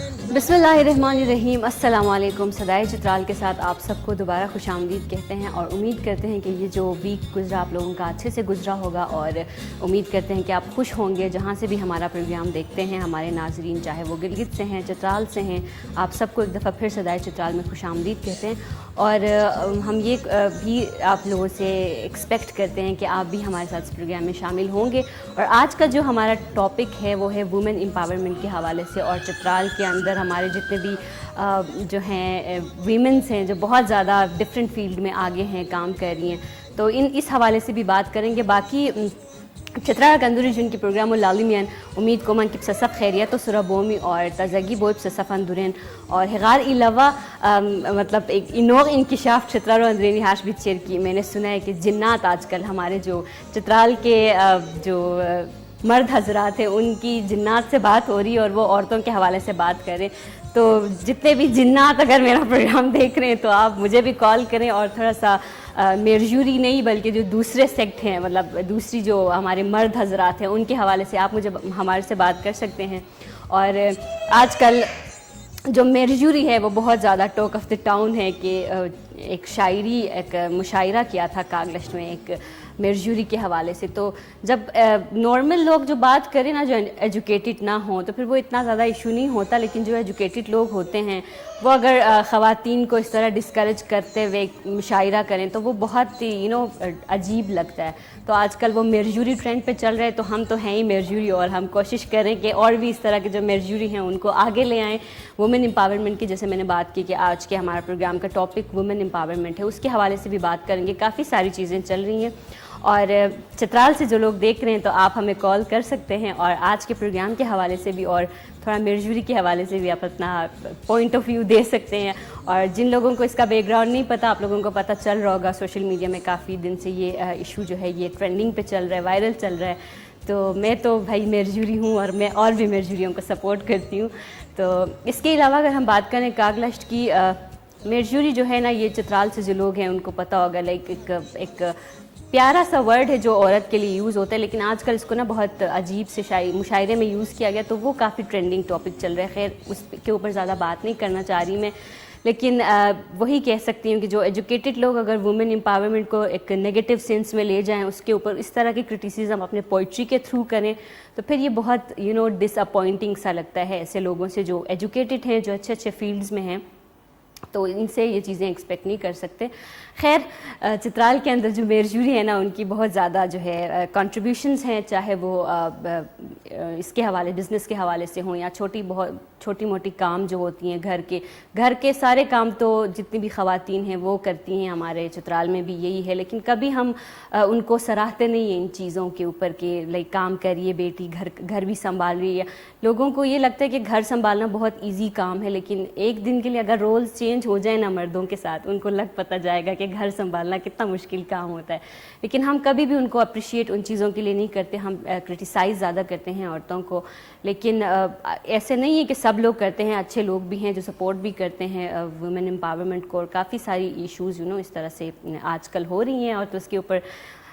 बिस्मिल्लाहिर्रहमानिर्रहीम। अस्सलाम वालेकुम। सदाए चित्राल के साथ आप सबको दोबारा खुश आमदीद कहते हैं और उम्मीद करते हैं कि ये जो वीक गुजरा आप लोगों का अच्छे से गुजरा होगा और उम्मीद करते हैं कि आप खुश होंगे जहाँ से भी हमारा प्रोग्राम देखते हैं हमारे नाजरीन, चाहे वो गिलगित से हैं, चित्राल से हैं। आप सबको एक दफ़ा फिर सदाए चित्राल में खुश आमदीद कहते हैं और हम ये भी आप लोगों से एक्सपेक्ट करते हैं कि आप भी हमारे साथ इस प्रोग्राम में शामिल होंगे। और आज का जो हमारा टॉपिक है वो है वुमेन एम्पावरमेंट के हवाले से, और चित्राल के अंदर हमारे जितने भी जो हैं वीमेंस हैं जो बहुत ज़्यादा डिफरेंट फील्ड में आगे हैं, काम कर रही हैं, तो इस हवाले से भी बात करेंगे। बाकी चित्रा कंदूरी जिनकी प्रोग्राम लालिमियन उम्मीद कोमन की ससफ खैरियत तो सुरा बोमी और तजगी बोब ससफन दुरेन और हिगार इलावा मतलब एक इनोग इंकिशाफ चित्रा रो अंदरेनी हाश बिचेर की। मैंने सुना है कि जिन्नात आजकल हमारे जो चित्राल के जो मर्द हजरात हैं उनकी जिन्नात से बात हो रही है और वो औरतों के हवाले से बात करें। तो जितने भी जिन्नात अगर मेरा प्रोग्राम देख रहे हैं तो आप मुझे भी कॉल करें और थोड़ा सा मेरजूरी नहीं बल्कि जो दूसरे सेक्ट हैं, मतलब दूसरी जो हमारे मर्द हजरात हैं उनके हवाले से आप मुझे हमारे से बात कर सकते हैं। और आजकल जो मेरजूरी है वो बहुत ज़्यादा टॉक ऑफ द टाउन है कि एक शायरी एक मुशायरा किया था कागलश में एक मेरजूरी के हवाले से। तो जब नॉर्मल लोग जो बात करें ना, जो एजुकेटेड ना हो, तो फिर वो इतना ज़्यादा इशू नहीं होता, लेकिन जो एजुकेटेड लोग होते हैं वो अगर ख़वातीन को इस तरह डिस्करेज करते हुए मुशायरा करें तो वो बहुत ही अजीब लगता है। तो आजकल वो मेरजूरी ट्रेंड पे चल रहे हैं, तो हम तो हैं ही मेरजूरी और हम कोशिश करें कि और भी इस तरह के जो मेरजूरी हैं उनको आगे ले आएँ। वुमेन एम्पावरमेंट की जैसे मैंने बात की कि आज के हमारा प्रोग्राम का टॉपिक वुमेन एम्पावरमेंट है, उसके हवाले से भी बात करेंगे। काफ़ी सारी चीज़ें चल रही हैं और चित्राल से जो लोग देख रहे हैं तो आप हमें कॉल कर सकते हैं और आज के प्रोग्राम के हवाले से भी और थोड़ा मेरजूरी के हवाले से भी आप अपना पॉइंट ऑफ व्यू दे सकते हैं। और जिन लोगों को इसका बैकग्राउंड नहीं पता, आप लोगों को पता चल रहा होगा सोशल मीडिया में काफ़ी दिन से ये इशू जो है ये ट्रेंडिंग पे चल रहा है, वायरल चल रहा है। तो मैं तो भाई मेरजूरी हूँ और मैं और भी मेरजूरियों को सपोर्ट करती हूँ। तो इसके अलावा अगर हम बात करें कागलश्त की, मेरजूरी जो है ना, ये चित्राल से जो लोग हैं उनको पता होगा, लाइक एक प्यारा सा वर्ड है जो औरत के लिए यूज़ होता है, लेकिन आजकल इसको ना बहुत अजीब से मुशायरे में यूज़ किया गया, तो वो काफ़ी ट्रेंडिंग टॉपिक चल रहा है। खैर उसके ऊपर ज़्यादा बात नहीं करना चाह रही मैं, लेकिन वही कह सकती हूँ कि जो एजुकेटेड लोग अगर वुमेन एम्पावरमेंट को एक नेगेटिव सेंस में ले जाएं, उसके ऊपर इस तरह की क्रिटिसिज्म अपने पोइट्री के थ्रू करें, तो फिर ये बहुत डिसअपॉइंटिंग सा लगता है ऐसे लोगों से जो एजुकेटेड हैं, जो अच्छे अच्छे फील्ड्स में हैं, तो इनसे ये चीज़ें एक्सपेक्ट नहीं कर सकते। खैर चित्राल के अंदर जो मेरजूरी है ना, उनकी बहुत ज़्यादा जो है कंट्रीब्यूशंस हैं, चाहे वो इसके हवाले बिज़नेस के हवाले से हों या छोटी मोटी काम जो होती हैं घर के सारे काम तो जितनी भी ख़वातीन हैं वो करती हैं। हमारे चित्राल में भी यही है, लेकिन कभी हम उनको सराहते नहीं हैं इन चीज़ों के ऊपर कि लाइक काम करिए बेटी, घर भी संभाल रही है। लोगों को ये लगता है कि घर संभालना बहुत ईजी काम है, लेकिन एक दिन के लिए अगर रोल्स चेंज हो जाए ना मर्दों के साथ, उनको लग पता जाएगा कि घर संभालना कितना मुश्किल काम होता है। लेकिन हम कभी भी उनको अप्रिशिएट उन चीज़ों के लिए नहीं करते, हम क्रिटिसाइज़ ज़्यादा करते हैं औरतों को। लेकिन ऐसे नहीं है कि सब लोग करते हैं, अच्छे लोग भी हैं जो सपोर्ट भी करते हैं वुमेन एम्पावरमेंट को। और काफ़ी सारी इश्यूज़ इस तरह से आजकल हो रही हैं और तो उसके ऊपर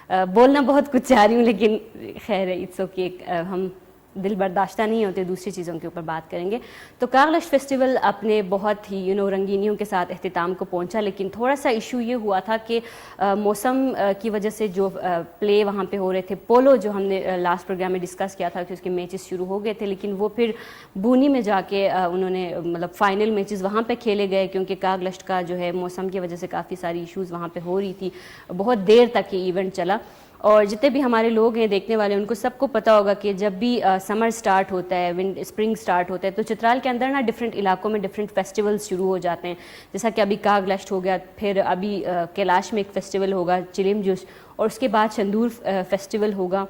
बोलना बहुत कुछ चाह रही हूँ, लेकिन खैर इट्स ओके, हम दिल बर्दाश्ता नहीं होते, दूसरी चीज़ों के ऊपर बात करेंगे। तो कागलश फेस्टिवल अपने बहुत ही रंगीनियों के साथ अख्तिताम को पहुंचा, लेकिन थोड़ा सा इशू ये हुआ था कि मौसम की वजह से जो प्ले वहाँ पे हो रहे थे, पोलो जो हमने लास्ट प्रोग्राम में डिस्कस किया था कि उसके मैचेस शुरू हो गए थे, लेकिन वो फिर बूनी में जाके उन्होंने मतलब फाइनल मैचेस वहाँ पे खेले गए, क्योंकि कागलश का जो है मौसम की वजह से काफ़ी सारी इशूज़ वहाँ पर हो रही थी, बहुत देर तक ये इवेंट चला। और जितने भी हमारे लोग हैं देखने वाले, उनको सबको पता होगा कि जब भी समर स्टार्ट होता है, स्प्रिंग स्टार्ट होता है, तो चित्राल के अंदर ना डिफरेंट इलाकों में डिफरेंट फेस्टिवल्स शुरू हो जाते हैं। जैसा कि अभी कागलश्त हो गया, फिर अभी कैलाश में एक फेस्टिवल होगा चिलिम जुश, और उसके बाद शंदूर फेस्टिवल होगा।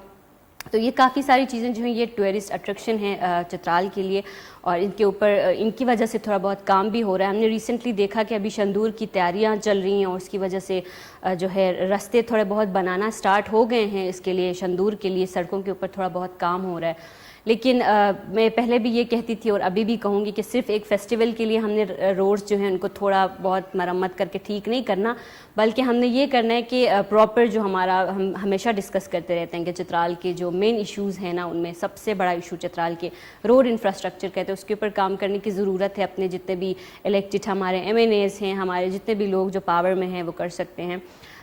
तो ये काफ़ी सारी चीज़ें जो हैं ये टूरिस्ट अट्रैक्शन है चित्राल के लिए, और इनके ऊपर इनकी वजह से थोड़ा बहुत काम भी हो रहा है। हमने रिसेंटली देखा कि अभी शंदूर की तैयारियां चल रही हैं और उसकी वजह से जो है रास्ते थोड़े बहुत बनाना स्टार्ट हो गए हैं, इसके लिए शंदूर के लिए सड़कों के ऊपर थोड़ा बहुत काम हो रहा है। لیکن میں پہلے بھی یہ کہتی تھی اور ابھی بھی کہوں گی کہ صرف ایک فیسٹیول کے لیے ہم نے روڈز جو ہیں ان کو تھوڑا بہت مرمت کر کے ٹھیک نہیں کرنا، بلکہ ہم نے یہ کرنا ہے کہ پراپر جو ہمارا ہم ہمیشہ ڈسکس کرتے رہتے ہیں کہ چترال کے جو مین ایشوز ہیں نا، ان میں سب سے بڑا ایشو چترال کے روڈ انفراسٹرکچر کہتے ہیں، اس کے اوپر کام کرنے کی ضرورت ہے۔ اپنے جتنے بھی الیکٹڈ ہمارے ایم این ایز ہیں، ہمارے جتنے بھی لوگ جو پاور میں ہیں وہ کر سکتے ہیں،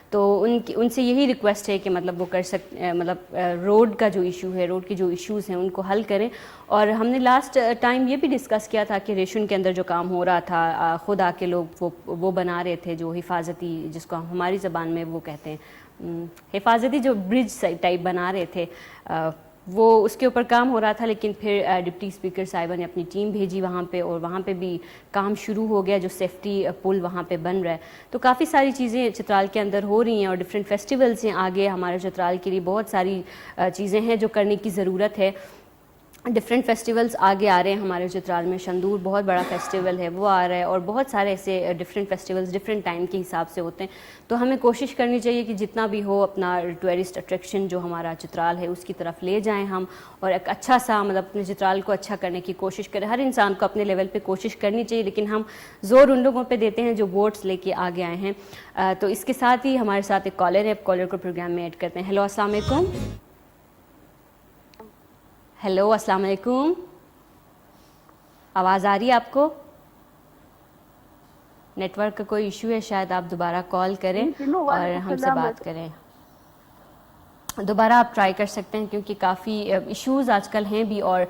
تو ان سے یہی ریکویسٹ ہے کہ مطلب وہ کر سکتے، مطلب روڈ کا جو ایشو ہے، روڈ کے جو ایشوز ہیں ان کو حل کریں۔ اور ہم نے لاسٹ ٹائم یہ بھی ڈسکس کیا تھا کہ ریشن کے اندر جو کام ہو رہا تھا، خود آ کے لوگ وہ بنا رہے تھے جو حفاظتی، جس کو ہماری زبان میں وہ کہتے ہیں حفاظتی، جو برج ٹائپ بنا رہے تھے، وہ اس کے اوپر کام ہو رہا تھا۔ لیکن پھر ڈپٹی اسپیکر صاحبہ نے اپنی ٹیم بھیجی وہاں پہ، اور وہاں پہ بھی کام شروع ہو گیا، جو سیفٹی پل وہاں پہ بن رہا ہے۔ تو کافی ساری چیزیں چترال کے اندر ہو رہی ہیں، اور ڈفرینٹ فیسٹیولز ہیں آگے ہمارے چترال کے لیے، بہت ساری چیزیں ہیں جو کرنے کی ضرورت ہے۔ ڈفرینٹ فیسٹیولز آگے آ رہے ہیں ہمارے چترال میں، شندور بہت بڑا فیسٹیول ہے وہ آ رہا ہے، اور بہت سارے ایسے ڈفرینٹ فیسٹیولز ڈفرینٹ ٹائم کے حساب سے ہوتے ہیں۔ تو ہمیں کوشش کرنی چاہیے کہ جتنا بھی ہو اپنا ٹورسٹ اٹریکشن جو ہمارا چترال ہے اس کی طرف لے جائیں ہم، اور ایک اچھا سا مطلب اپنے چترال کو اچھا کرنے کی کوشش کریں۔ ہر انسان کو اپنے لیول پہ کوشش کرنی چاہیے، لیکن ہم زور ان لوگوں پہ دیتے ہیں جو ووٹس لے کے آگے آئے ہیں۔ تو اس کے ساتھ ہی ہمارے ساتھ ایک کالر ہے، کالر کو پروگرام میں ایڈ کرتے ہیں۔ ہیلو، السلام علیکم۔ ہیلو، السلام علیکم، آواز آ رہی ہے آپ کو؟ نیٹ ورک کا کوئی ایشو ہے شاید، آپ دوبارہ کال کریں اور ہم سے بات کریں۔ دوبارہ آپ ٹرائی کر سکتے ہیں، کیونکہ کافی ایشوز آج کل ہیں بھی، اور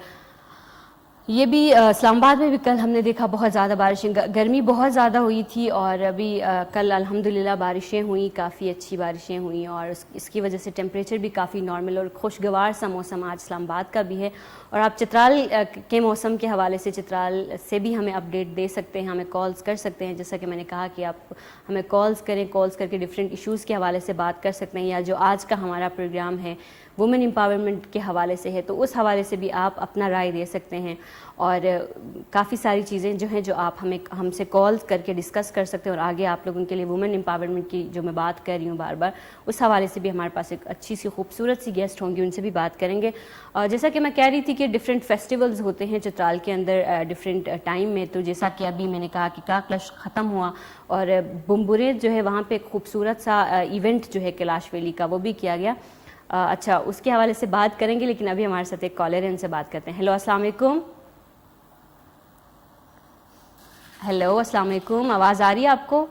یہ بھی اسلام آباد میں بھی کل ہم نے دیکھا بہت زیادہ بارشیں، گرمی بہت زیادہ ہوئی تھی، اور ابھی کل الحمدللہ بارشیں ہوئیں، کافی اچھی بارشیں ہوئیں، اور اس کی وجہ سے ٹیمپریچر بھی کافی نارمل اور خوشگوار سا موسم آج اسلام آباد کا بھی ہے۔ اور آپ چترال کے موسم کے حوالے سے، چترال سے بھی ہمیں اپڈیٹ دے سکتے ہیں، ہمیں کالز کر سکتے ہیں، جیسا کہ میں نے کہا کہ آپ ہمیں کالز کریں، کالز کر کے ڈفرینٹ ایشوز کے حوالے سے بات کر سکتے ہیں، یا جو آج کا ہمارا پروگرام ہے وومن امپاورمنٹ کے حوالے سے ہے، تو اس حوالے سے بھی آپ اپنا رائے دے سکتے ہیں۔ اور کافی ساری چیزیں جو ہیں جو آپ ہم سے کال کر کے ڈسکس کر سکتے ہیں، اور آگے آپ لوگوں کے لیے وومن امپاورمنٹ کی جو میں بات کر رہی ہوں بار بار، اس حوالے سے بھی ہمارے پاس ایک اچھی سی خوبصورت سی گیسٹ ہوں گی، ان سے بھی بات کریں گے۔ اور جیسا کہ میں کہہ رہی تھی کہ ڈفرینٹ فیسٹیولز ہوتے ہیں چترال کے اندر ڈفرینٹ ٹائم میں، تو جیسا کہ ابھی میں نے کہا کہ کاکلش ختم ہوا، اور بمبریت جو ہے وہاں پہ ایک خوبصورت سا ایونٹ جو ہے کیلاش ویلی کا، وہ بھی کیا گیا۔ اچھا، اس کے حوالے سے بات کریں گے، لیکن ابھی ہمارے ساتھ ایک کالر ہے، ان سے بات کرتے ہیں۔ ہیلو، السلام علیکم۔ ہیلو، السلام علیکم، آواز آ رہی ہے آپ کو؟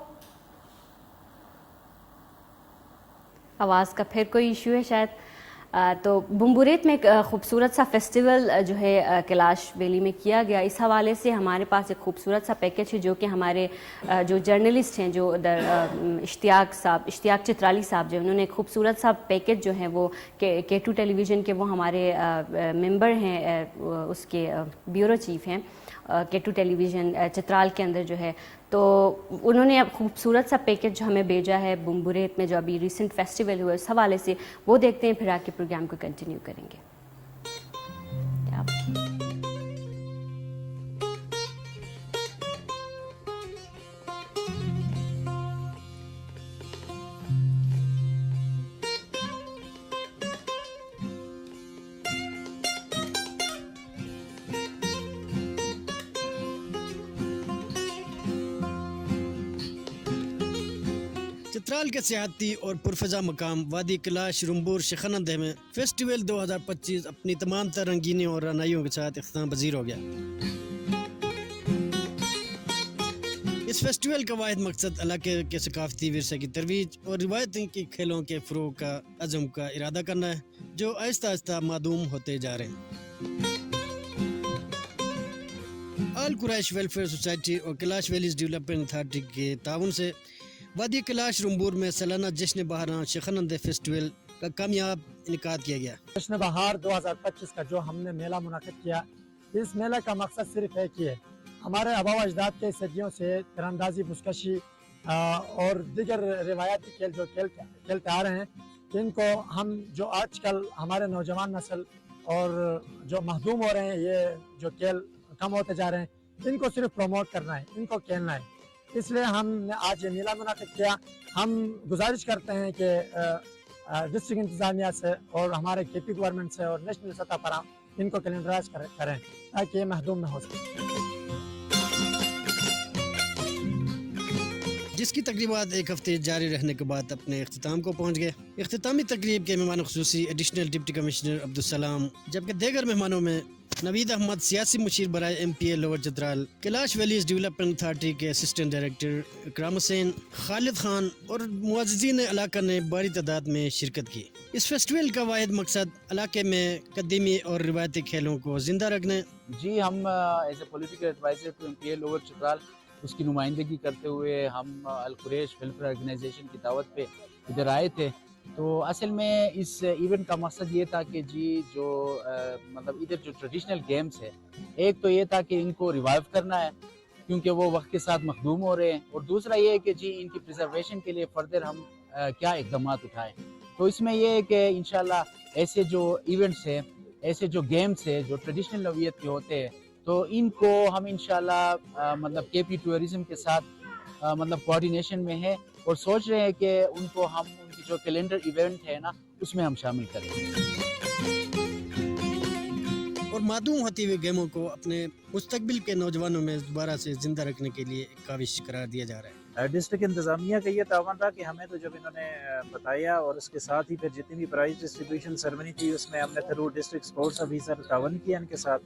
آواز کا پھر کوئی ایشو ہے شاید۔ تو بمبریت میں ایک خوبصورت سا فیسٹیول جو ہے کیلاش ویلی میں کیا گیا، اس حوالے سے ہمارے پاس ایک خوبصورت سا پیکج ہے، جو کہ ہمارے جو جرنلسٹ ہیں، جو اشتیاق چترالی صاحب جو انہوں نے ایک خوبصورت سا پیکج جو ہے وہ K2 ٹیلی ویژن کے، وہ ہمارے ممبر ہیں، اس کے بیورو چیف ہیں K2 ٹیلی ویژن چترال کے اندر جو ہے، تو انہوں نے اب خوبصورت سا پیکج جو ہمیں بھیجا ہے بمبریت میں جو ابھی ریسنٹ فیسٹیول ہوئے، اس حوالے سے وہ دیکھتے ہیں، پھر آ کے پروگرام کو کنٹینیو کریں گے۔ چترال کے سیاحتی اور پرفضا مقام وادی کیلاش رمبور شیخانند میں فیسٹیول 2025 اپنی تمام تر رنگینیوں اور رعنائیوں کے ساتھ اختتام پذیر ہو گیا۔ اس فیسٹیول کا واحد مقصد علاقے کے ثقافتی ورثے کی ترویج اور روایتی کی کھیلوں کے فروغ کا عزم کا ارادہ کرنا ہے، جو آہستہ آہستہ معدوم ہوتے جا رہے ہیں۔ آل قریش ویلفیئر سوسائٹی اور کیلاش ویلیز ڈیولپمنٹ اتھارٹی کے تعاون سے وادی کیلاش رمبور میں سالانہ جشن بہاران شیخانند فیسٹیول کا کامیاب انعقاد کیا گیا۔ جشن بہار 2025 کا جو ہم نے میلہ منعقد کیا، اس میلہ کا مقصد صرف ایک ہی ہے، ہمارے آبا و اجداد کے صدیوں سے تیر اندازی، بزکشی اور دیگر روایتی کھیل جو کھیلتے آ رہے ہیں، ان کو ہم جو آج کل ہمارے نوجوان نسل اور جو محدوم ہو رہے ہیں، یہ جو کھیل کم ہوتے جا رہے ہیں، ان کو صرف پروموٹ کرنا ہے، ان کو کھیلنا ہے۔ اس لیے ہم نے آج یہ میلہ منعقد کیا۔ ہم گزارش کرتے ہیں کہ ڈسٹرکٹ انتظامیہ سے اور ہمارے KP گورنمنٹ سے اور نیشنل سطح پر इनको कैलेंडराइज करें ताकि ये महदूम न हो सके। जिसकी तकरीबात एक हफ्ते जारी रहने के बाद अपने अख्ताम को पहुँच गए। इख्तितामी तकरीब के मेहमान खुसूसी एडिशनल डिप्टी कमिश्नर अब्दुलसलाम, जबकि दीगर मेहमानों में नवीद अहमद सियासी मुशीर बराए MPA lower Chitral, Kalash valleys development authority के असिस्टेंट डायरेक्टर इकराम हुसैन, खालिद खान और मुअज़्ज़िज़ीन इलाका ने बड़ी तादाद में शिरकत की। इस फेस्टिवल का वाहिद मकसद इलाके में कदीमी और रिवायती खेलों को जिंदा रखने। जी, हम as a political adviser to MPA lower Chitral उसकी नुमाइंदगी करते हुए हम अल कुरैश वेलफेयर ऑर्गेनाइजेशन की दावत पे इधर आए थे। तो असल में इस इवेंट का मकसद ये था कि जी जो मतलब इधर जो ट्रेडिशनल गेम्स है, एक तो ये था कि इनको रिवाइव करना है क्योंकि वो वक्त के साथ मखदूम हो रहे हैं, और दूसरा ये है कि जी इनकी प्रिजर्वेशन के लिए फर्दर हम क्या इक़दाम उठाएं। तो इसमें ये है कि इंशाल्लाह ऐसे जो इवेंट्स है, ऐसे जो गेम्स है जो ट्रेडिशनल नौइयत के होते हैं, तो इनको हम इंशाल्लाह मतलब KP टूरिज्म के साथ मतलब कोऑर्डिनेशन में है और सोच रहे हैं कि उनको हम उनकी जो कैलेंडर इवेंट है ना उसमें हम शामिल करें और मादूम होती हुई गेमों को अपने मुस्तकबिल के नौजवानों में दोबारा से जिंदा रखने के लिए एक काविश करार दिया जा रहा है। डिस्ट्रिक्ट इंतज़ामिया का ये तावन रहा कि हमें तो जब इन्होंने बताया, और उसके साथ ही फिर जितनी भी प्राइज डिस्ट्रीब्यूशन सेरेमनी थी उसमें हमने थ्रू डिस्ट्रिक्ट स्पोर्ट्स ऑफिसर तावन किया इनके साथ,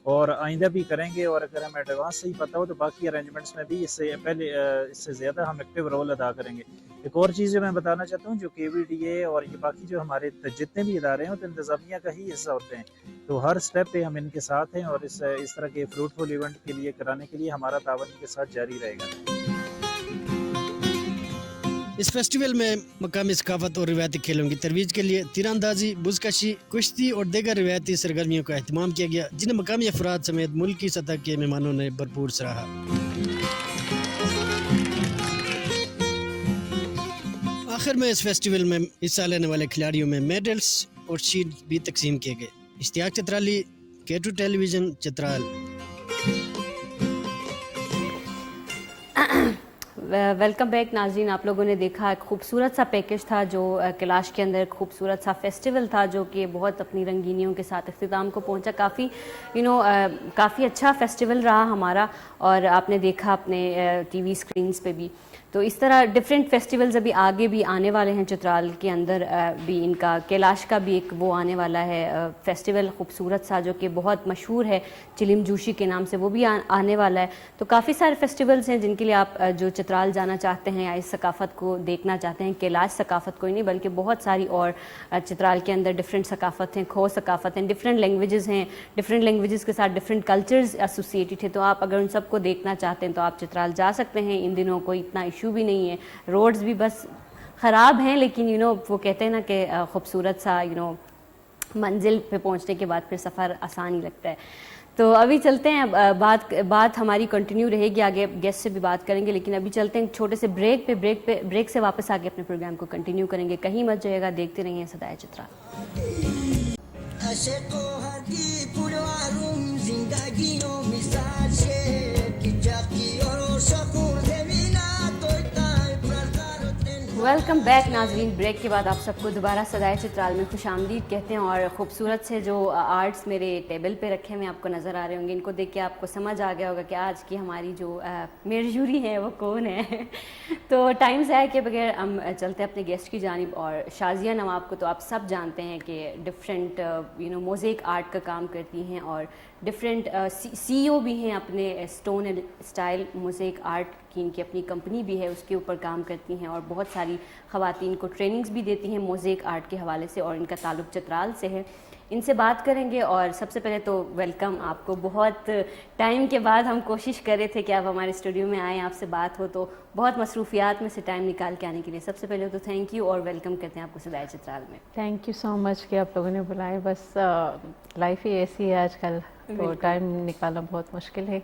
और आइंदा भी करेंगे। और अगर हमें एडवांस से ही पता हो तो बाकी अरेंजमेंट्स में भी इससे पहले इससे ज़्यादा हम एक्टिव रोल अदा करेंगे। एक और चीज़ जो मैं बताना चाहता हूँ, जो KVDA और ये बाकी जो हमारे जितने भी इदारे हैं तो इंतज़ामिया का ही हिस्सा होते हैं, तो हर स्टेप पे हम इनके साथ हैं और इस तरह के फ्रूटफुल इवेंट के लिए कराने के लिए हमारा तावन इनके साथ जारी रहेगा। इस फेस्टिवल में मकामी सकाफत और रिवायती खेलों की तरवीज के लिए तीरंदाजी, बुज़कशी, कुश्ती और दीगर रिवायती सरगर्मियों का अहतमाम किया गया, जिन्हें मकामी अफराद समेत मुल्क की सतह के मेहमानों ने भरपूर सराहा। आखिर में इस फेस्टिवल में हिस्सा लेने वाले खिलाड़ियों में मेडल्स और शील्ड भी तकसीम किए गए। Ishtiaq Chitrali, K2 television, Chitral. Welcome back नाज़रीन, आप लोगों ने देखा एक खूबसूरत सा पैकेज था जो कैलाश के अंदर खूबसूरत सा फेस्टिवल था जो कि बहुत अपनी रंगीनियों के साथ इख्तिताम को पहुंचा। काफ़ी काफ़ी अच्छा फेस्टिवल रहा हमारा, और आपने देखा अपने TV स्क्रीन्स पे भी। तो इस तरह डिफरेंट फेस्टिवल्स अभी आगे भी आने वाले हैं चतराल के अंदर भी। इनका कैलाश का भी एक वो आने वाला है फेस्टिवल खूबसूरत सा जो कि बहुत मशहूर है, चिलिम जूशी के नाम से, वो भी आने वाला है। तो काफ़ी सारे फेस्टिवल्स हैं जिनके लिए आप जो चतराल जाना चाहते हैं या इस सकाफ़त को देखना चाहते हैं, कैलाश सकाफ़त कोई नहीं बल्कि बहुत सारी और चतराल के अंदर डिफरेंट सकाफ़त हैं, खो सकाफ़त हैं, डिफरेंट लैंग्वेजेस हैं, डिफरेंट लैंग्वेजेस के साथ डिफरेंट कल्चर्स एसोसिएटेड है। तो आप अगर उन सबको देखना चाहते हैं तो आप चतराल जा सकते हैं। इन दिनों कोई इतना इशू भी नहीं है, रोड्स भी बस ख़राब हैं, लेकिन वो कहते हैं ना कि खूबसूरत सा मंजिल पे पहुंचने के बाद फिर सफ़र आसान ही लगता है। तो अभी चलते हैं, बात हमारी कंटिन्यू रहेगी, आगे गेस्ट से भी बात करेंगे, लेकिन अभी चलते हैं छोटे से ब्रेक से वापस आके अपने प्रोग्राम को कंटिन्यू करेंगे। कहीं मत जाइएगा, देखते रहिए सदाए चतराल। वेलकम बैक नाजरीन, ब्रेक के बाद आप सबको दोबारा सदाए चित्राल में खुश आमदीद कहते हैं। और खूबसूरत से जो आर्ट्स मेरे टेबल पे रखे हुए आपको नज़र आ रहे होंगे, इनको देख के आपको समझ आ गया होगा कि आज की हमारी जो मेजूरी है वो कौन है। तो टाइम ज़ाया के बगैर हम चलते हैं अपने गेस्ट की जानिब। और शाजिया नवाब को तो आप सब जानते हैं कि डिफरेंट मोज़ेक आर्ट का काम करती हैं और डिफरेंट CEO भी हैं अपने stone and style mosaic art की, इनकी अपनी कंपनी भी है, उसके ऊपर काम करती हैं और बहुत सारी ख़वातीन को ट्रेनिंग्स भी देती हैं मोज़ेक आर्ट के हवाले से, और इनका ताल्लुक़ चतराल से है। इनसे बात करेंगे। और सबसे पहले तो वेलकम आपको, बहुत टाइम के बाद हम कोशिश कर रहे थे कि आप हमारे स्टूडियो में आएँ, आपसे बात हो, तो बहुत मसरूफियात में से टाइम निकाल के आने के लिए सबसे पहले तो थैंक यू और वेलकम करते हैं आपको सदाए चित्राल में। थैंक यू सो मच कि आप लोगों ने बुलाया। बस लाइफ ही ऐसी है आजकल, तो टाइम निकालना बहुत मुश्किल है।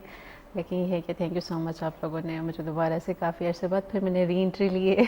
लेकिन ये है कि थैंक यू सो मच आप लोगों ने मुझे दोबारा से काफ़ी अर्से बाद फिर मैंने री एंट्री ली है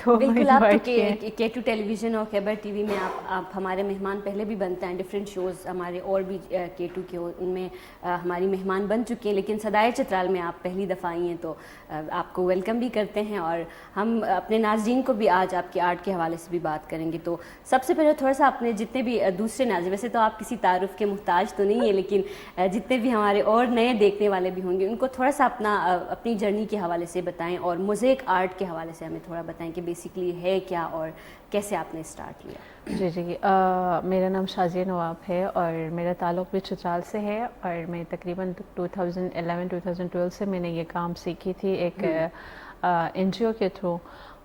तो बिल्कुल, आप तो invite किया। K2 टेलीविज़न और खैबर टीवी में आप हमारे मेहमान पहले भी बनते हैं, डिफरेंट शोज़ हमारे और भी K2 के उनमें हमारी मेहमान बन चुके हैं, लेकिन सदाए चित्राल में आप पहली दफ़ा आई हैं तो आपको वेलकम भी करते हैं। और हम अपने नाज़रीन को भी आज आपके आर्ट के हवाले से भी बात करेंगे। तो सबसे पहले थोड़ा सा अपने जितने भी दूसरे नाज़रीन, वैसे तो आप किसी तारुफ के मुहताज तो नहीं है, लेकिन जितने भी हमारे और नए देखने वाले भी होंगे उनको थोड़ा सा अपनी जर्नी के हवाले से बताएं और मोज़ेक आर्ट के हवाले से हमें थोड़ा बताएं कि बेसिकली है क्या और कैसे आपने स्टार्ट किया। जी जी मेरा नाम शाज़िया नवाब है और मेरा ताल्लुक़ भी चित्राल से है और मैं तकरीबन 2011-2012 से मैंने ये काम सीखी थी एक NGO के थ्रू।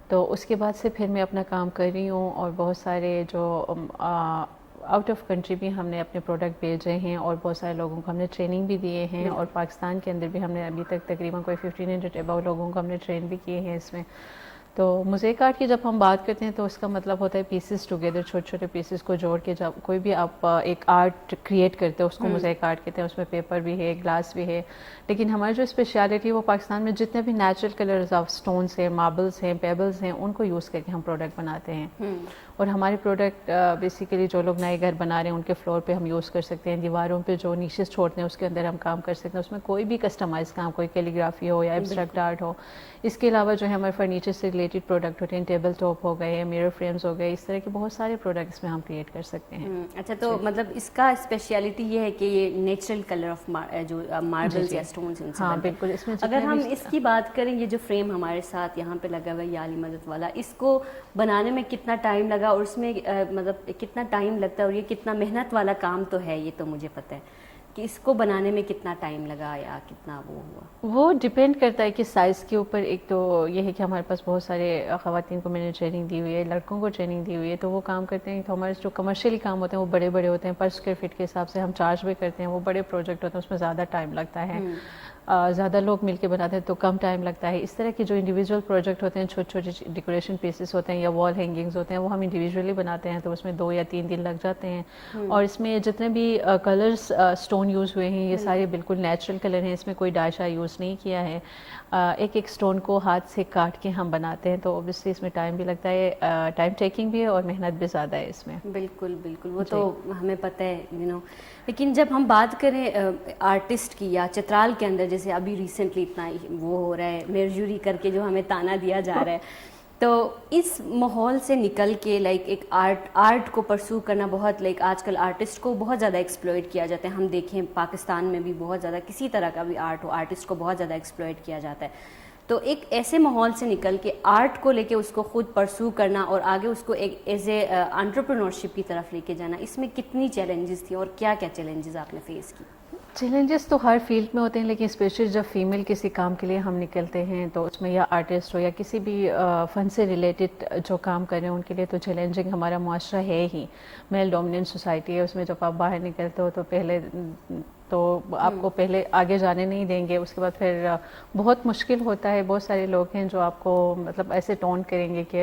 तो उसके बाद से फिर मैं अपना काम कर रही हूँ और बहुत सारे जो आउट ऑफ कंट्री भी हमने अपने प्रोडक्ट भेजे हैं और बहुत सारे लोगों को हमने ट्रेनिंग भी दिए हैं और पाकिस्तान के अंदर भी हमने अभी तक तकरीबन कोई 1500 अबाउट लोगों को हमने ट्रेन भी किए हैं इसमें। तो मोज़ेक आर्ट की जब हम बात करते हैं तो उसका मतलब होता है पीसेस टुगेदर, छोटे छोटे पीसेस को जोड़ के जब कोई भी आप एक आर्ट क्रिएट करते हो उसको मोज़ेक आर्ट कहते हैं। उसमें पेपर भी है, ग्लास भी है, लेकिन हमारी जो स्पेशलिटी है वो पाकिस्तान में जितने भी नेचुरल कलर्स ऑफ स्टोन्स हैं, मार्बल्स हैं, पेबल्स हैं, उनको यूज़ करके हम प्रोडक्ट बनाते हैं। और हमारे प्रोडक्ट बेसिकली जो लोग नए घर बना रहे हैं उनके फ्लोर पे हम यूज़ कर सकते हैं, दीवारों पे जो नीशेस छोड़ते हैं उसके अंदर हम काम कर सकते हैं। उसमें कोई भी कस्टमाइज काम, कोई कैलीग्राफी हो या एब्स्ट्रैक्ट आर्ट हो। इसके अलावा जो है हमारे फर्नीचर से रिलेटेड प्रोडक्ट होते हैं, टेबल टॉप हो गए, मिरर फ्रेम्स हो गए, इस तरह के बहुत सारे प्रोडक्ट्स में हम क्रिएट कर सकते हैं। अच्छा, तो मतलब इसका स्पेशलिटी ये है कि ये नेचुरल कलर ऑफ जो मार्बल्स या स्टोन्स इनसे हाँ बनते हैं। बिल्कुल। इसमें अगर हम इसकी बात करें, ये जो फ्रेम हमारे साथ यहाँ पे लगा हुआ है, ये आली मदद वाला, इसको बनाने में कितना टाइम लगा और उसमें मतलब कितना टाइम लगता है और ये कितना मेहनत वाला काम तो है, ये तो मुझे पता है कि इसको बनाने में कितना टाइम लगा या कितना वो हुआ? वो डिपेंड करता है कि साइज़ के ऊपर। एक तो ये है कि हमारे पास बहुत सारे ख़वातीन को मैंने ट्रेनिंग दी हुई है, लड़कों को ट्रेनिंग दी हुई है, तो वो काम करते हैं। तो हमारे जो कमर्शियली काम होते हैं वो बड़े बड़े होते हैं, पर स्क्वायर फीट के हिसाब से हम चार्ज भी करते हैं। वो बड़े प्रोजेक्ट होते हैं, उसमें ज़्यादा टाइम लगता है। ज़्यादा लोग मिलके बनाते हैं तो कम टाइम लगता है। इस तरह के जो इंडिविजुअल प्रोजेक्ट होते हैं, छोटे छोटे डेकोरेशन पीसेस होते हैं या वॉल हैंगिंग्स होते हैं, वो हम इंडिविजुअली बनाते हैं तो उसमें 2 या 3 दिन लग जाते हैं। और इसमें जितने भी कलर्स स्टोन यूज़ हुए हैं ये सारे बिल्कुल नेचुरल कलर हैं, इसमें कोई डाई शाई यूज़ नहीं किया है। एक एक स्टोन को हाथ से काट के हम बनाते हैं, तो ऑब्वियसली इसमें टाइम भी लगता है, टाइम टेकिंग भी है और मेहनत भी ज़्यादा है इसमें। बिल्कुल बिल्कुल, वो तो हमें पता है लेकिन जब हम बात करें आर्टिस्ट की या चित्राल के अंदर, जैसे अभी रिसेंटली इतना वो हो रहा है मेरजुरी करके जो हमें ताना दिया जा रहा है, तो इस माहौल से निकल के एक आर्ट को परसू करना बहुत आजकल आर्टिस्ट को बहुत ज़्यादा एक्सप्लॉइट किया जाता है। हम देखें पाकिस्तान में भी बहुत ज़्यादा किसी तरह का भी आर्ट हो, आर्टिस्ट को बहुत ज़्यादा एक्सप्लॉइट किया जाता है। तो एक ऐसे माहौल से निकल के आर्ट को लेके उसको खुद परसू करना और आगे उसको एक एज ए एंटरप्रेन्योरशिप की तरफ लेके जाना, इसमें कितनी चैलेंजेस थी और क्या क्या चैलेंजेस आपने फेस की? चैलेंजेस तो हर फील्ड में होते हैं, लेकिन स्पेशली जब फीमेल किसी काम के लिए हम निकलते हैं तो उसमें या आर्टिस्ट हो या किसी भी फ़न से रिलेटेड जो काम कर रहे हैं उनके लिए तो चैलेंजिंग हमारा मुआशरा है ही। मेल डोमिनेंट सोसाइटी है, उसमें जब आप बाहर निकलते हो तो पहले तो आपको पहले आगे जाने नहीं देंगे, उसके बाद फिर बहुत मुश्किल होता है। बहुत सारे लोग हैं जो आपको मतलब ऐसे टोन करेंगे कि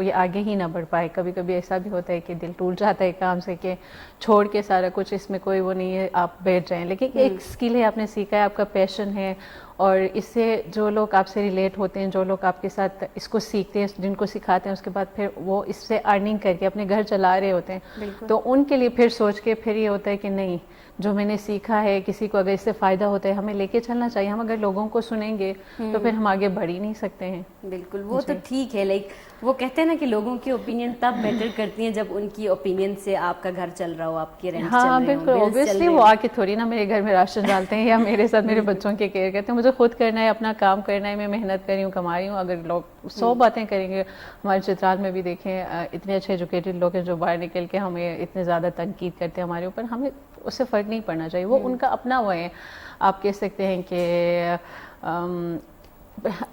ये आगे ही ना बढ़ पाए। कभी कभी ऐसा भी होता है कि दिल टूट जाता है काम से कि छोड़ के सारा कुछ, इसमें कोई वो नहीं है, आप बैठ जाएं। लेकिन एक स्किल है, आपने सीखा है, आपका पैशन है और इससे जो लोग आपसे रिलेट होते हैं, जो लोग आपके साथ इसको सीखते हैं, जिनको सिखाते हैं, उसके बाद फिर वो इससे अर्निंग करके अपने घर चला रहे होते हैं, तो उनके लिए फिर सोच के फिर ये होता है कि नहीं, जो मैंने सीखा है किसी को अगर इससे फ़ायदा होता है हमें लेके चलना चाहिए। हम अगर लोगों को सुनेंगे तो फिर हम आगे बढ़ ही नहीं सकते हैं। बिल्कुल, वो तो ठीक है। वो कहते हैं ना कि लोगों की ओपिनियन तब मैटर करती हैं जब उनकी ओपिनियन से आपका घर चल रहा हो, आपके रेंट चल रहे हो, बिल्कुल। ऑब्वियसली वो आके थोड़ी ना मेरे घर में राशन डालते हैं या मेरे साथ मेरे बच्चों की केयर करते हैं। मुझे खुद करना है, अपना काम करना है, मैं मेहनत कर रही हूँ, कमा रही हूँ। अगर लोग 100 बातें करेंगे, हमारे चित्राल में भी देखें इतने अच्छे एजुकेटेड लोग हैं जो बाहर निकल के हमें इतने ज़्यादा तनकीद करते हैं हमारे ऊपर, हमें उससे फ़र्क नहीं पड़ना चाहिए। वो उनका अपना वो है। आप कह सकते हैं कि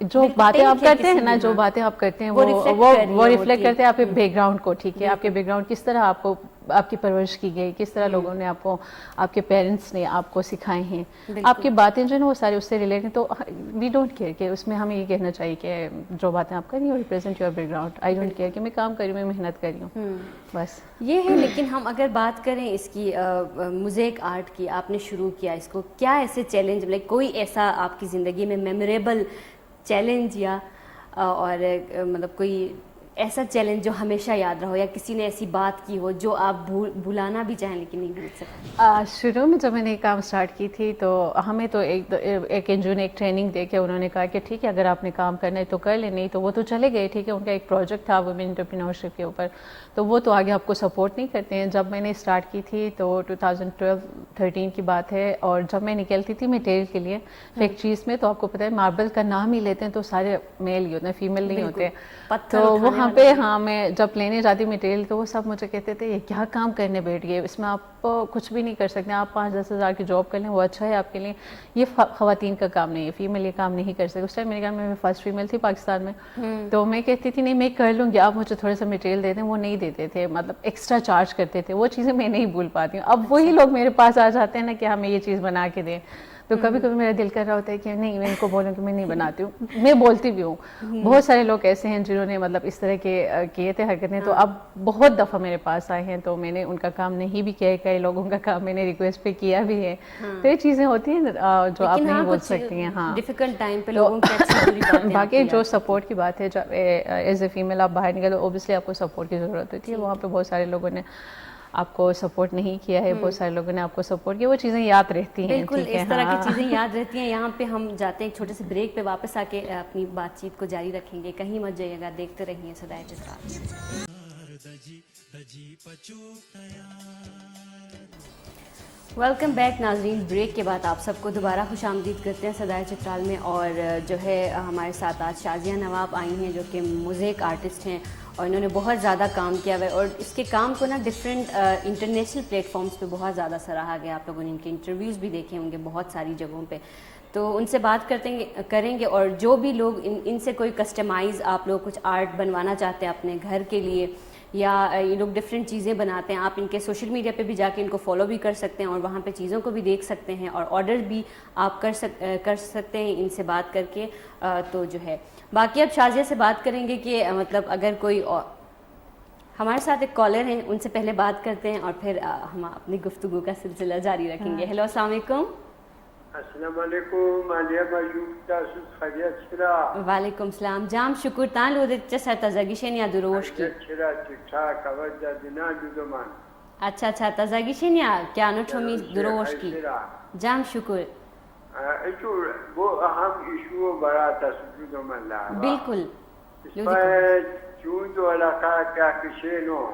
जो बातें आप करते हैं ना, जो बातें आप करते हैं वो रिफ्लेक्ट करते हैं आपके बैकग्राउंड को। ठीक है, आपके बैकग्राउंड किस तरह आपको آپ کی پرورش کی گئی, کس طرح لوگوں نے آپ کو, آپ کے پیرنٹس نے آپ کو سکھائے ہیں, آپ کی باتیں جو ہے نا وہ ساری اس سے ریلیٹ ہیں. تو وی ڈونٹ کیئر کہ اس میں ہمیں یہ کہنا چاہیے کہ جو باتیں آپ کر رہی ہیں represent your back ground. I don't care کہ میں کام کر رہی ہوں, میں محنت کر رہی ہوں, بس یہ ہے. لیکن ہم اگر بات کریں اس کی موزیک آرٹ کی, آپ نے شروع کیا اس کو, کیا ایسے چیلنج, لائک کوئی ایسا آپ کی زندگی میں میموریبل چیلنج یا اور مطلب کوئی ایسا چیلنج جو ہمیشہ یاد رہو, یا کسی نے ایسی بات کی ہو جو آپ بھلانا بھی چاہیں لیکن نہیں بھول سکتے؟ شروع میں جب میں نے یہ کام سٹارٹ کی تھی تو ہمیں تو ایک این جی او نے ایک ٹریننگ دے کے انہوں نے کہا کہ ٹھیک ہے اگر آپ نے کام کرنا ہے تو کر لیں, نہیں تو وہ تو چلے گئے. ٹھیک ہے, ان کا ایک پروجیکٹ تھا وومن انٹرپرینورشپ کے اوپر, تو وہ تو آگے آپ کو سپورٹ نہیں کرتے ہیں. جب میں نے اسٹارٹ کی تھی تو 2012-13 کی بات ہے, اور جب میں نکلتی تھی مٹیریل کے لیے فیکٹریز میں, تو آپ کو پتہ ہے ماربل کا نام ہی لیتے ہیں تو سارے میل ہی ہوتے ہیں, فیمیل نہیں ہوتے. تو وہاں پہ ہاں میں جب لینے جاتی مٹیریل تو وہ سب مجھے کہتے تھے یہ کیا کام کرنے بیٹھ گئے, اس میں آپ کچھ بھی نہیں کر سکتے, آپ 5-10 ہزار کی جاب کر لیں وہ اچھا ہے آپ کے لیے, یہ خواتین کا کام نہیں ہے, فیمیل یہ کام نہیں کر سکتے. اس ٹائم میرے گھر میں فرسٹ فیمیل تھی پاکستان میں, تو میں کہتی تھی نہیں میں کر لوں گی, آپ مجھے تھوڑا سا مٹیریل دے دیں. وہ نہیں دیتے تھے, مطلب ایکسٹرا چارج کرتے تھے. وہ چیزیں میں نہیں بھول پاتی ہوں. اب وہی لوگ میرے پاس آ جاتے ہیں نا کہ ہمیں یہ چیز بنا کے دیں, تو کبھی کبھی میرا دل کر رہا ہوتا ہے کہ نہیں میں ان کو بولوں کہ میں نہیں بناتی ہوں. میں بولتی بھی ہوں, بہت سارے لوگ ایسے ہیں جنہوں نے مطلب اس طرح کے کیے تھے حرکتیں, تو اب بہت دفعہ میرے پاس آئے ہیں تو میں نے ان کا کام نہیں بھی کیا, کئی لوگوں کا کام میں نے ریکویسٹ پہ کیا بھی ہے. تو یہ چیزیں ہوتی ہیں جو آپ نہیں بول سکتی ہیں. ہاں ڈیفیکلٹ ٹائم پہ لوگوں کی اچھی بری باتیں. باقی جو سپورٹ کی بات ہے, جب ایز اے فیمیل آپ باہر نکلے اوبیسلی آپ کو سپورٹ کی ضرورت ہوتی ہے. وہاں پہ بہت سارے لوگوں نے آپ کو سپورٹ نہیں کیا ہے, بہت سارے لوگوں نے آپ کو سپورٹ کیا, وہ چیزیں یاد رہتی ہیں. بالکل اس طرح کی چیزیں یاد رہتی ہیں. یہاں پہ ہم جاتے ہیں ایک چھوٹے سے بریک پہ, واپس آ کے اپنی بات چیت کو جاری رکھیں گے. کہیں مت جائیے گا, دیکھتے رہیے صدائے چترال. ویلکم بیک ناظرین. بریک کے بعد آپ سب کو دوبارہ خوش آمدید کرتے ہیں صدائے چترال میں. اور جو ہے ہمارے ساتھ آج شازیہ نواب آئی ہیں جو کہ موزیک آرٹسٹ ہیں, اور انہوں نے بہت زیادہ کام کیا ہوا ہے, اور اس کے کام کو نا ڈفرینٹ انٹرنیشنل پلیٹ فارمس پہ بہت زیادہ سراہا گیا. آپ لوگوں نے ان کے انٹرویوز بھی دیکھے ہوں گے بہت ساری جگہوں پہ, تو ان سے بات کریں گے. اور جو بھی لوگ ان سے کوئی کسٹمائز آپ لوگ کچھ آرٹ بنوانا چاہتے ہیں اپنے گھر کے لیے, یا یہ لوگ ڈفرینٹ چیزیں بناتے ہیں, آپ ان کے سوشل میڈیا پہ بھی جا کے ان کو فالو بھی کر سکتے ہیں, اور وہاں پہ چیزوں کو بھی دیکھ سکتے ہیں, اور آرڈر بھی آپ کر سکتے ہیں ان سے بات کر کے. تو جو ہے باقی اب شازیہ سے بات کریں گے کہ مطلب اگر کوئی ہمارے ساتھ ایک کالر ہیں, ان سے پہلے بات کرتے ہیں اور پھر ہم اپنی گفتگو کا سلسلہ جاری رکھیں گے. ہیلو, السلام علیکم. السلام علیکم. عالیہ معیوب تاسو خیریت شرا؟ وعلیکم السلام. جام شکر. تان لو دچ سر تزگیشن یا دروش کی شرا ٹھیک ٹھاک. اول جدنا جدمان. اچھا تزگیشن یا کیا نو ٹھومی دروش کی. جام شکر. ایشو وہ اہم ایشو بڑا تاسو جدمان لا. بالکل. اس پر چون تو علاقہ کیا کشینو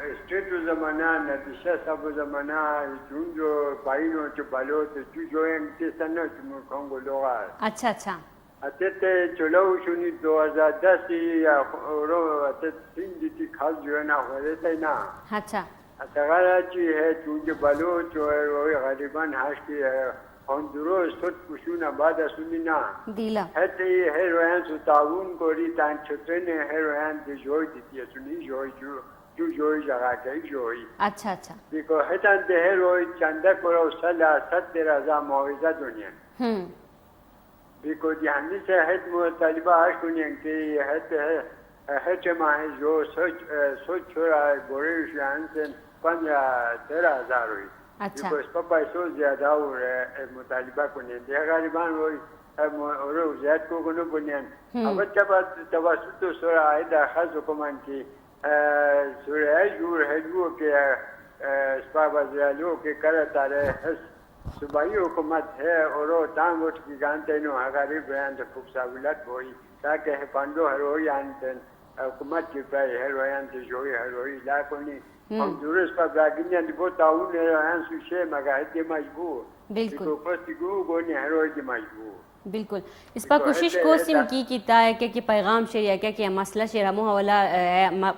اسٹیٹ زمانہ ندیشہ سب زمانہ چون جو پائنو چو بالو تو جو انتے سنو چمو کھنگو لوگا. اچھا اتتے چلو شونی 2010 یا رو اتتے تین دیتی خاص جو ہے نا ہو رہتا ہے نا. اچھا اتغارہ چی ہے چون جو بالو چو ہے وہ غالباً ہاش کی ہے هندوراس tot kushuna bada sunina dila hete heroin su taun kori tan chotrene heroin de joy ditia suni joy ju joy jaga ke joy. اچھا biko hetan de heroi chanda koro sala sat raza moiza dunya biko jahani se het mo taliba ashkunen ke het ma jo soch chora gore shansen panya 13000 اچھا اس پر پیسوں زیادہ ہو رہے ہیں مطالبہ کو نہیں دیا غریبان ہوئی اور زیاد کو کنو بنیان اب توسط سورہ آئیدہ خاص حکمان کی سورہ جور حجو کے اسپاب ازیالو کے کرتا رہے صبحی حکومت ہے اور تانگ اٹھ کی گانتے انہوں غریب رہن تو خوب ساولت ہوئی تاکہ پانڈو ہروئی آنتن حکومت کی پہ ہروئی آنتے جوئی ہروئی لاکھونی ہندوراس پر براگینیان دی بو تاون هران سوشه مگه هدی مجبور बिल्कुल Iko pasti gu goni haro di majbu. बिल्कुल इस पर कोशिश को सिम की किता है कि पैगाम शेयर क्या कि मसला शेयर हम वाला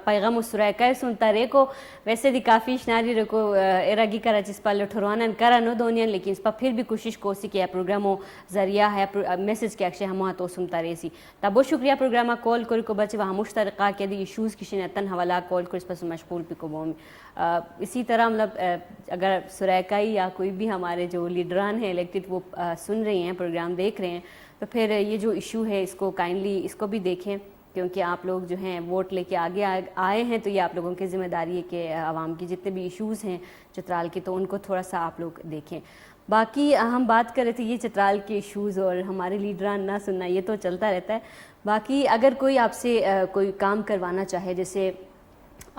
पैगाम उसरा का सुनता रे को वैसे दी काफ़ी शनारी रे को इरागी करा जिस पर लठरवाना करा नो दोनियन लेकिन इस पर फिर भी कोशिश को सी कि प्रोग्राम हो जरिया है मैसेज के अक्षय हम तो सुनता रे सी तब बहुत शुक्रिया प्रोग्राम कॉल कर को बच्चे वहाँ मुश्तरका के दी इशूज़ किसी ने तन हवाला कॉल कर इस पर मशगूल भी को बोम इसी तरह मतलब अगर सुरैकाई या कोई भी हमारे जो लीडरान हैं इलेक्टेड वो सुन रही हैं प्रोग्राम देख रहे हैं तो फिर ये जो इशू है इसको काइंडली इसको भी देखें क्योंकि आप लोग जो हैं वोट लेके आगे आए हैं तो ये आप लोगों की ज़िम्मेदारी है कि आवाम की जितने भी इश्यूज़ हैं चित्राल के तो उनको थोड़ा सा आप लोग देखें। बाकी हम बात कर रहे थे ये चित्राल के इश्यूज़ और हमारे लीडरान ना सुनना ये तो चलता रहता है। बाकी अगर कोई आपसे कोई काम करवाना चाहे जैसे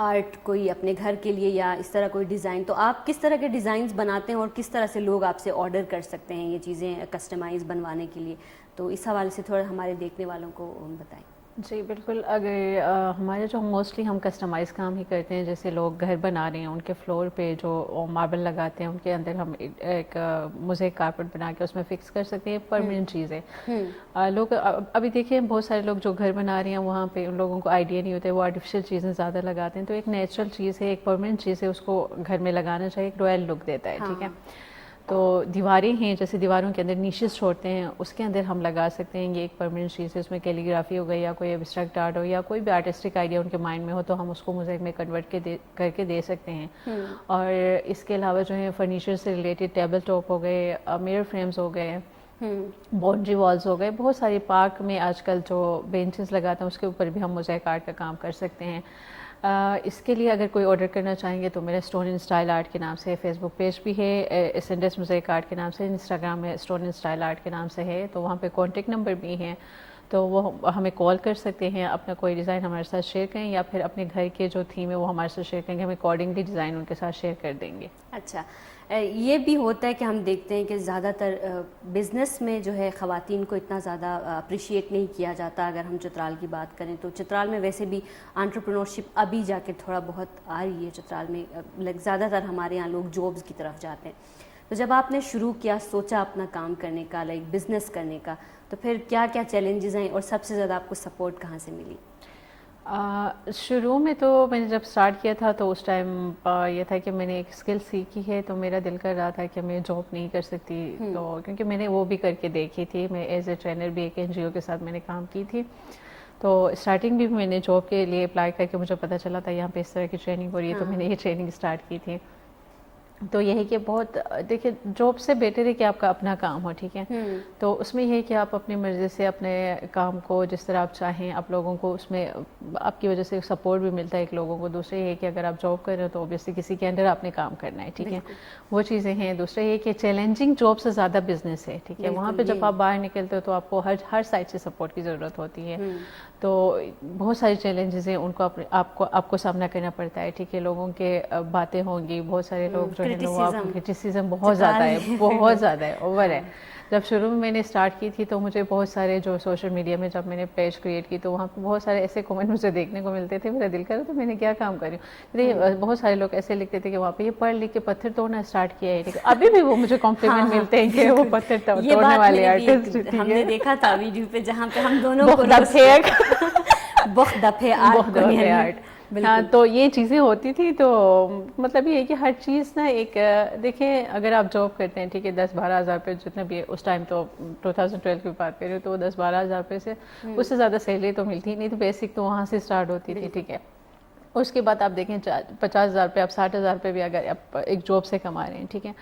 आर्ट कोई अपने घर के लिए या इस तरह कोई डिज़ाइन तो आप किस तरह के डिज़ाइंस बनाते हैं और किस तरह से लोग आपसे ऑर्डर कर सकते हैं ये चीज़ें कस्टमाइज़ बनवाने के लिए, तो इस हवाले से थोड़ा हमारे देखने वालों को बताएं। जी बिल्कुल, अगर हमारे जो मोस्टली हम कस्टमाइज़ काम ही करते हैं, जैसे लोग घर बना रहे हैं उनके फ्लोर पे जो मार्बल लगाते हैं उनके अंदर हम एक मोज़ेक कारपेट बना के उसमें फ़िक्स कर सकते हैं, परमानेंट चीज़ है। लोग अभी देखिए बहुत सारे लोग जो घर बना रहे हैं वहाँ पे उन लोगों को आइडिया नहीं होता है, वो आर्टिफिशियल चीज़ें ज़्यादा लगाते हैं, तो एक नेचुरल चीज़ है, एक परमानेंट चीज़ है, उसको घर में लगाना चाहिए, एक रॉयल लुक देता है। ठीक है, तो दीवारें हैं, जैसे दीवारों के अंदर नीशेस छोड़ते हैं उसके अंदर हम लगा सकते हैं, ये एक परमानेंट चीज़ है, उसमें कैलीग्राफी हो गई या कोई एब्स्ट्रैक्ट आर्ट हो या कोई भी आर्टिस्टिक आइडिया उनके माइंड में हो तो हम उसको मोज़ेक में कन्वर्ट करके दे सकते हैं। और इसके अलावा जो है फर्नीचर से रिलेटेड टेबल टॉप हो गए, मिरर फ्रेम्स हो गए, बाउंड्री वॉल्स हो गए, बहुत सारे पार्क में आजकल जो बेंचेस लगाते हैं उसके ऊपर भी हम मोज़ेक आर्ट का काम कर सकते हैं। इसके लिए अगर कोई ऑर्डर करना चाहेंगे तो मेरा स्टोन इन स्टाइल आर्ट के नाम से फेसबुक पेज भी है, एसेंडेस मोज़ेक आर्ट के नाम से, इंस्टाग्राम में स्टोन इन स्टाइल आर्ट के नाम से है, तो वहाँ पे कॉन्टेक्ट नंबर भी हैं, तो वो हमें कॉल कर सकते हैं, अपना कोई डिज़ाइन हमारे साथ शेयर करें या फिर अपने घर के जो थीम है वो हमारे साथ शेयर करेंगे, हम अकॉर्डिंगली डिज़ाइन उनके साथ शेयर कर देंगे। अच्छा, ये भी होता है कि हम देखते हैं कि ज़्यादातर बिज़नेस में जो है ख़वातीन को इतना ज़्यादा अप्रिशिएट नहीं किया जाता। अगर हम चित्राल की बात करें तो चित्राल में वैसे भी एंटरप्रेन्योरशिप अभी जाके थोड़ा बहुत आ रही है चित्राल में, ज़्यादातर हमारे यहाँ लोग जॉब्स की तरफ जाते हैं। तो जब आपने शुरू किया, सोचा अपना काम करने का, लाइक बिज़नेस करने का, तो फिर क्या क्या चैलेंजेस हैं और सबसे ज़्यादा आपको सपोर्ट कहाँ से मिली? शुरू में तो मैंने जब स्टार्ट किया था तो उस टाइम ये था कि मैंने एक स्किल सीखी है, तो मेरा दिल कर रहा था कि मैं जॉब नहीं कर सकती, तो क्योंकि मैंने वो भी करके देखी थी, मैं एज ए ट्रेनर भी एक एनजीओ के साथ मैंने काम की थी, तो स्टार्टिंग भी मैंने जॉब के लिए अप्लाई करके मुझे पता चला था यहाँ पे इस तरह की ट्रेनिंग हो रही है, तो मैंने ये ट्रेनिंग स्टार्ट की थी। तो यह है कि बहुत देखिए जॉब से बेटर है कि आपका अपना काम हो, ठीक है, तो उसमें यह है कि आप अपनी मर्ज़ी से अपने काम को जिस तरह आप चाहें, आप लोगों को उसमें आपकी वजह से सपोर्ट भी मिलता है एक लोगों को। दूसरा ये है कि अगर आप जॉब कर रहे हो तो ऑब्वियसली किसी के अंडर आपने काम करना है, ठीक है, वो चीज़ें हैं। दूसरा ये कि चैलेंजिंग जॉब से ज़्यादा बिजनेस है, ठीक है, वहाँ पर जब आप बाहर निकलते हो तो आपको हर साइड से सपोर्ट की ज़रूरत होती है, तो बहुत सारे चैलेंजेस हैं, उनको आपको सामना करना पड़ता है, ठीक है, लोगों के बातें होंगी, बहुत सारे लोग जो है क्रिटिसिज्म बहुत ज़्यादा है, बहुत ज़्यादा है, ओवर है। जब शुरू में मैंने स्टार्ट की थी तो मुझे बहुत सारे जो सोशल मीडिया में जब मैंने पेज क्रिएट की तो वहाँ पे बहुत सारे ऐसे कमेंट मुझे देखने को मिलते थे, मेरा दिल कर रहा था मैंने क्या काम करी हूँ। बहुत सारे लोग ऐसे लिखते थे कि वहाँ पे ये पढ़ लिख के पत्थर तोड़ना स्टार्ट किया है, ठीक है, अभी भी वो मुझे कॉम्प्लीमेंट मिलते हैं कि वो पत्थर तोड़ने वाले आर्टिस्ट। हमने देखा था वीडियो पे जहाँ पे हम दोनों बहुत दफे आर्ट। हाँ, तो ये चीज़ें होती थी, तो मतलब ये है कि हर चीज़ ना एक देखें, अगर आप जॉब करते हैं, ठीक है, 10-12 हज़ार रुपये जितना भी है, उस टाइम तो 2012 की बात कर रही हूँ, तो 10-12 हज़ार रुपये से उससे ज़्यादा सैलरी तो मिलती ही नहीं, तो बेसिक तो वहाँ से स्टार्ट होती थी, ठीक है। उसके बाद आप देखें 50 हज़ार रुपये, आप 60 हज़ार रुपये भी अगर आप एक जॉब से कमा रहे हैं, ठीक है,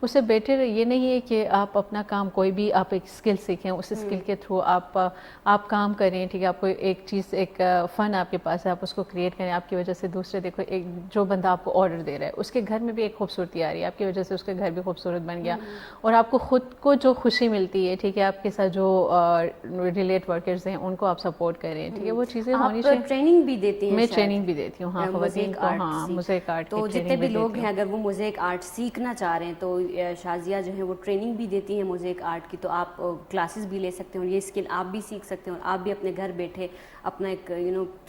उससे बेटर ये नहीं है कि आप अपना काम कोई भी आप एक स्किल सीखें, उस स्किल के थ्रू आप काम करें, ठीक है, आपको एक चीज़ एक फ़न आपके पास है, आप उसको क्रिएट करें, आपकी वजह से दूसरे देखो एक जो बंदा आपको ऑर्डर दे रहा है उसके घर में भी एक खूबसूरती आ रही है, आपकी वजह से उसका घर भी खूबसूरत बन गया, और आपको ख़ुद को जो खुशी मिलती है, ठीक है, आपके साथ जो रिलेट वर्कर्स हैं उनको आप सपोर्ट करें, ठीक है, वो चीज़ें होनी चाहिए। ट्रेनिंग भी देती हैं? मैं ट्रेनिंग भी देती हूँ, हाँ, मोज़ेक आर्ट। तो जितने भी लोग हैं अगर वो मोज़ेक आर्ट सीखना चाह रहे हैं तो शाजिया जो है वो ट्रेनिंग भी देती हैं मोज़ेक आर्ट की, तो आप क्लासेस भी ले सकते हैं और ये स्किल आप भी सीख सकते हैं और आप भी अपने घर बैठे अपना एक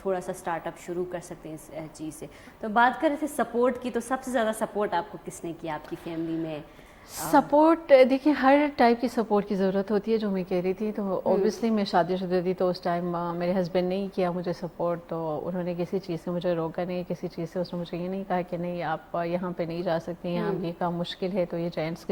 थोड़ा सा स्टार्टअप शुरू कर सकते हैं इस चीज़ से। तो बात कर रहे थे सपोर्ट की, तो सबसे ज़्यादा सपोर्ट आपको किसने किया आपकी फैमिली में? سپورٹ دیکھیں ہر ٹائپ کی سپورٹ کی ضرورت ہوتی ہے جو میں کہہ رہی تھی. تو اوبیسلی میں شادی شدہ تھی تو اس ٹائم میرے ہسبینڈ نے ہی کیا مجھے سپورٹ. تو انہوں نے کسی چیز سے مجھے روکا نہیں, کسی چیز سے اس نے مجھے یہ نہیں کہا کہ نہیں آپ یہاں پہ نہیں جا سکتی, یہاں یہ کام مشکل ہے, تو یہ جینٹس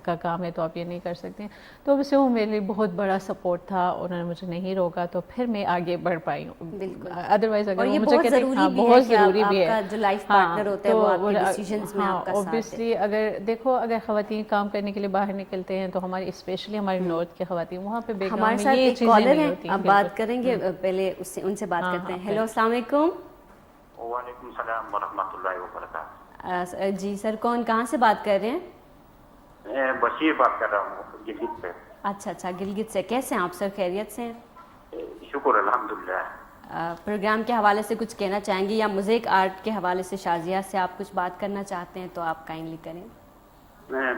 کا کام ہے تو آپ یہ نہیں کر سکتے ہیں. تو اوبیسلی وہ میرے لیے بہت بڑا سپورٹ تھا, انہوں نے مجھے نہیں روکا تو پھر میں آگے بڑھ پائی ہوں. بالکل. ادروائز اگر اور یہ وہ مجھے بہت کہتے ضروری ہاں بھی بہت ہے کہ ضروری آپ بھی ہے, کا جو لائف پارٹنر ہوتا ہے وہ آپ کے ڈیسیژنز میں آپ کا ساتھ دے. اوبیسلی اگر دیکھو اگر خواتین کام کرنے کے لیے باہر نکلتے ہیں تو ہماری اسپیشلی ہماری نارتھ کے خواتین وہاں پہ بیک ہمارے گراؤنڈ ساتھ میں یہ ایک چیزیں کالر نہیں ہیں, ہوتی. اب بات کریں گے, پہلے اس سے ان سے بات کرتے ہیں. ہیلو السلام علیکم. وعلیکم السلام ورحمۃ اللہ وبرکاتہ. جی سر, کون کہاں سے بات کر رہے ہیں؟ میں بشیر بات کر رہا ہوں گلگت سے. اچھا گلگت سے. کیسے ہیں آپ سر, خیریت سے ہیں؟ شکر الحمدللہ. پروگرام کے حوالے سے کچھ کہنا چاہیں گے یا موزیک آرٹ کے حوالے سے شازیہ سے آپ کچھ بات کرنا چاہتے ہیں تو آپ کائنڈلی کریں.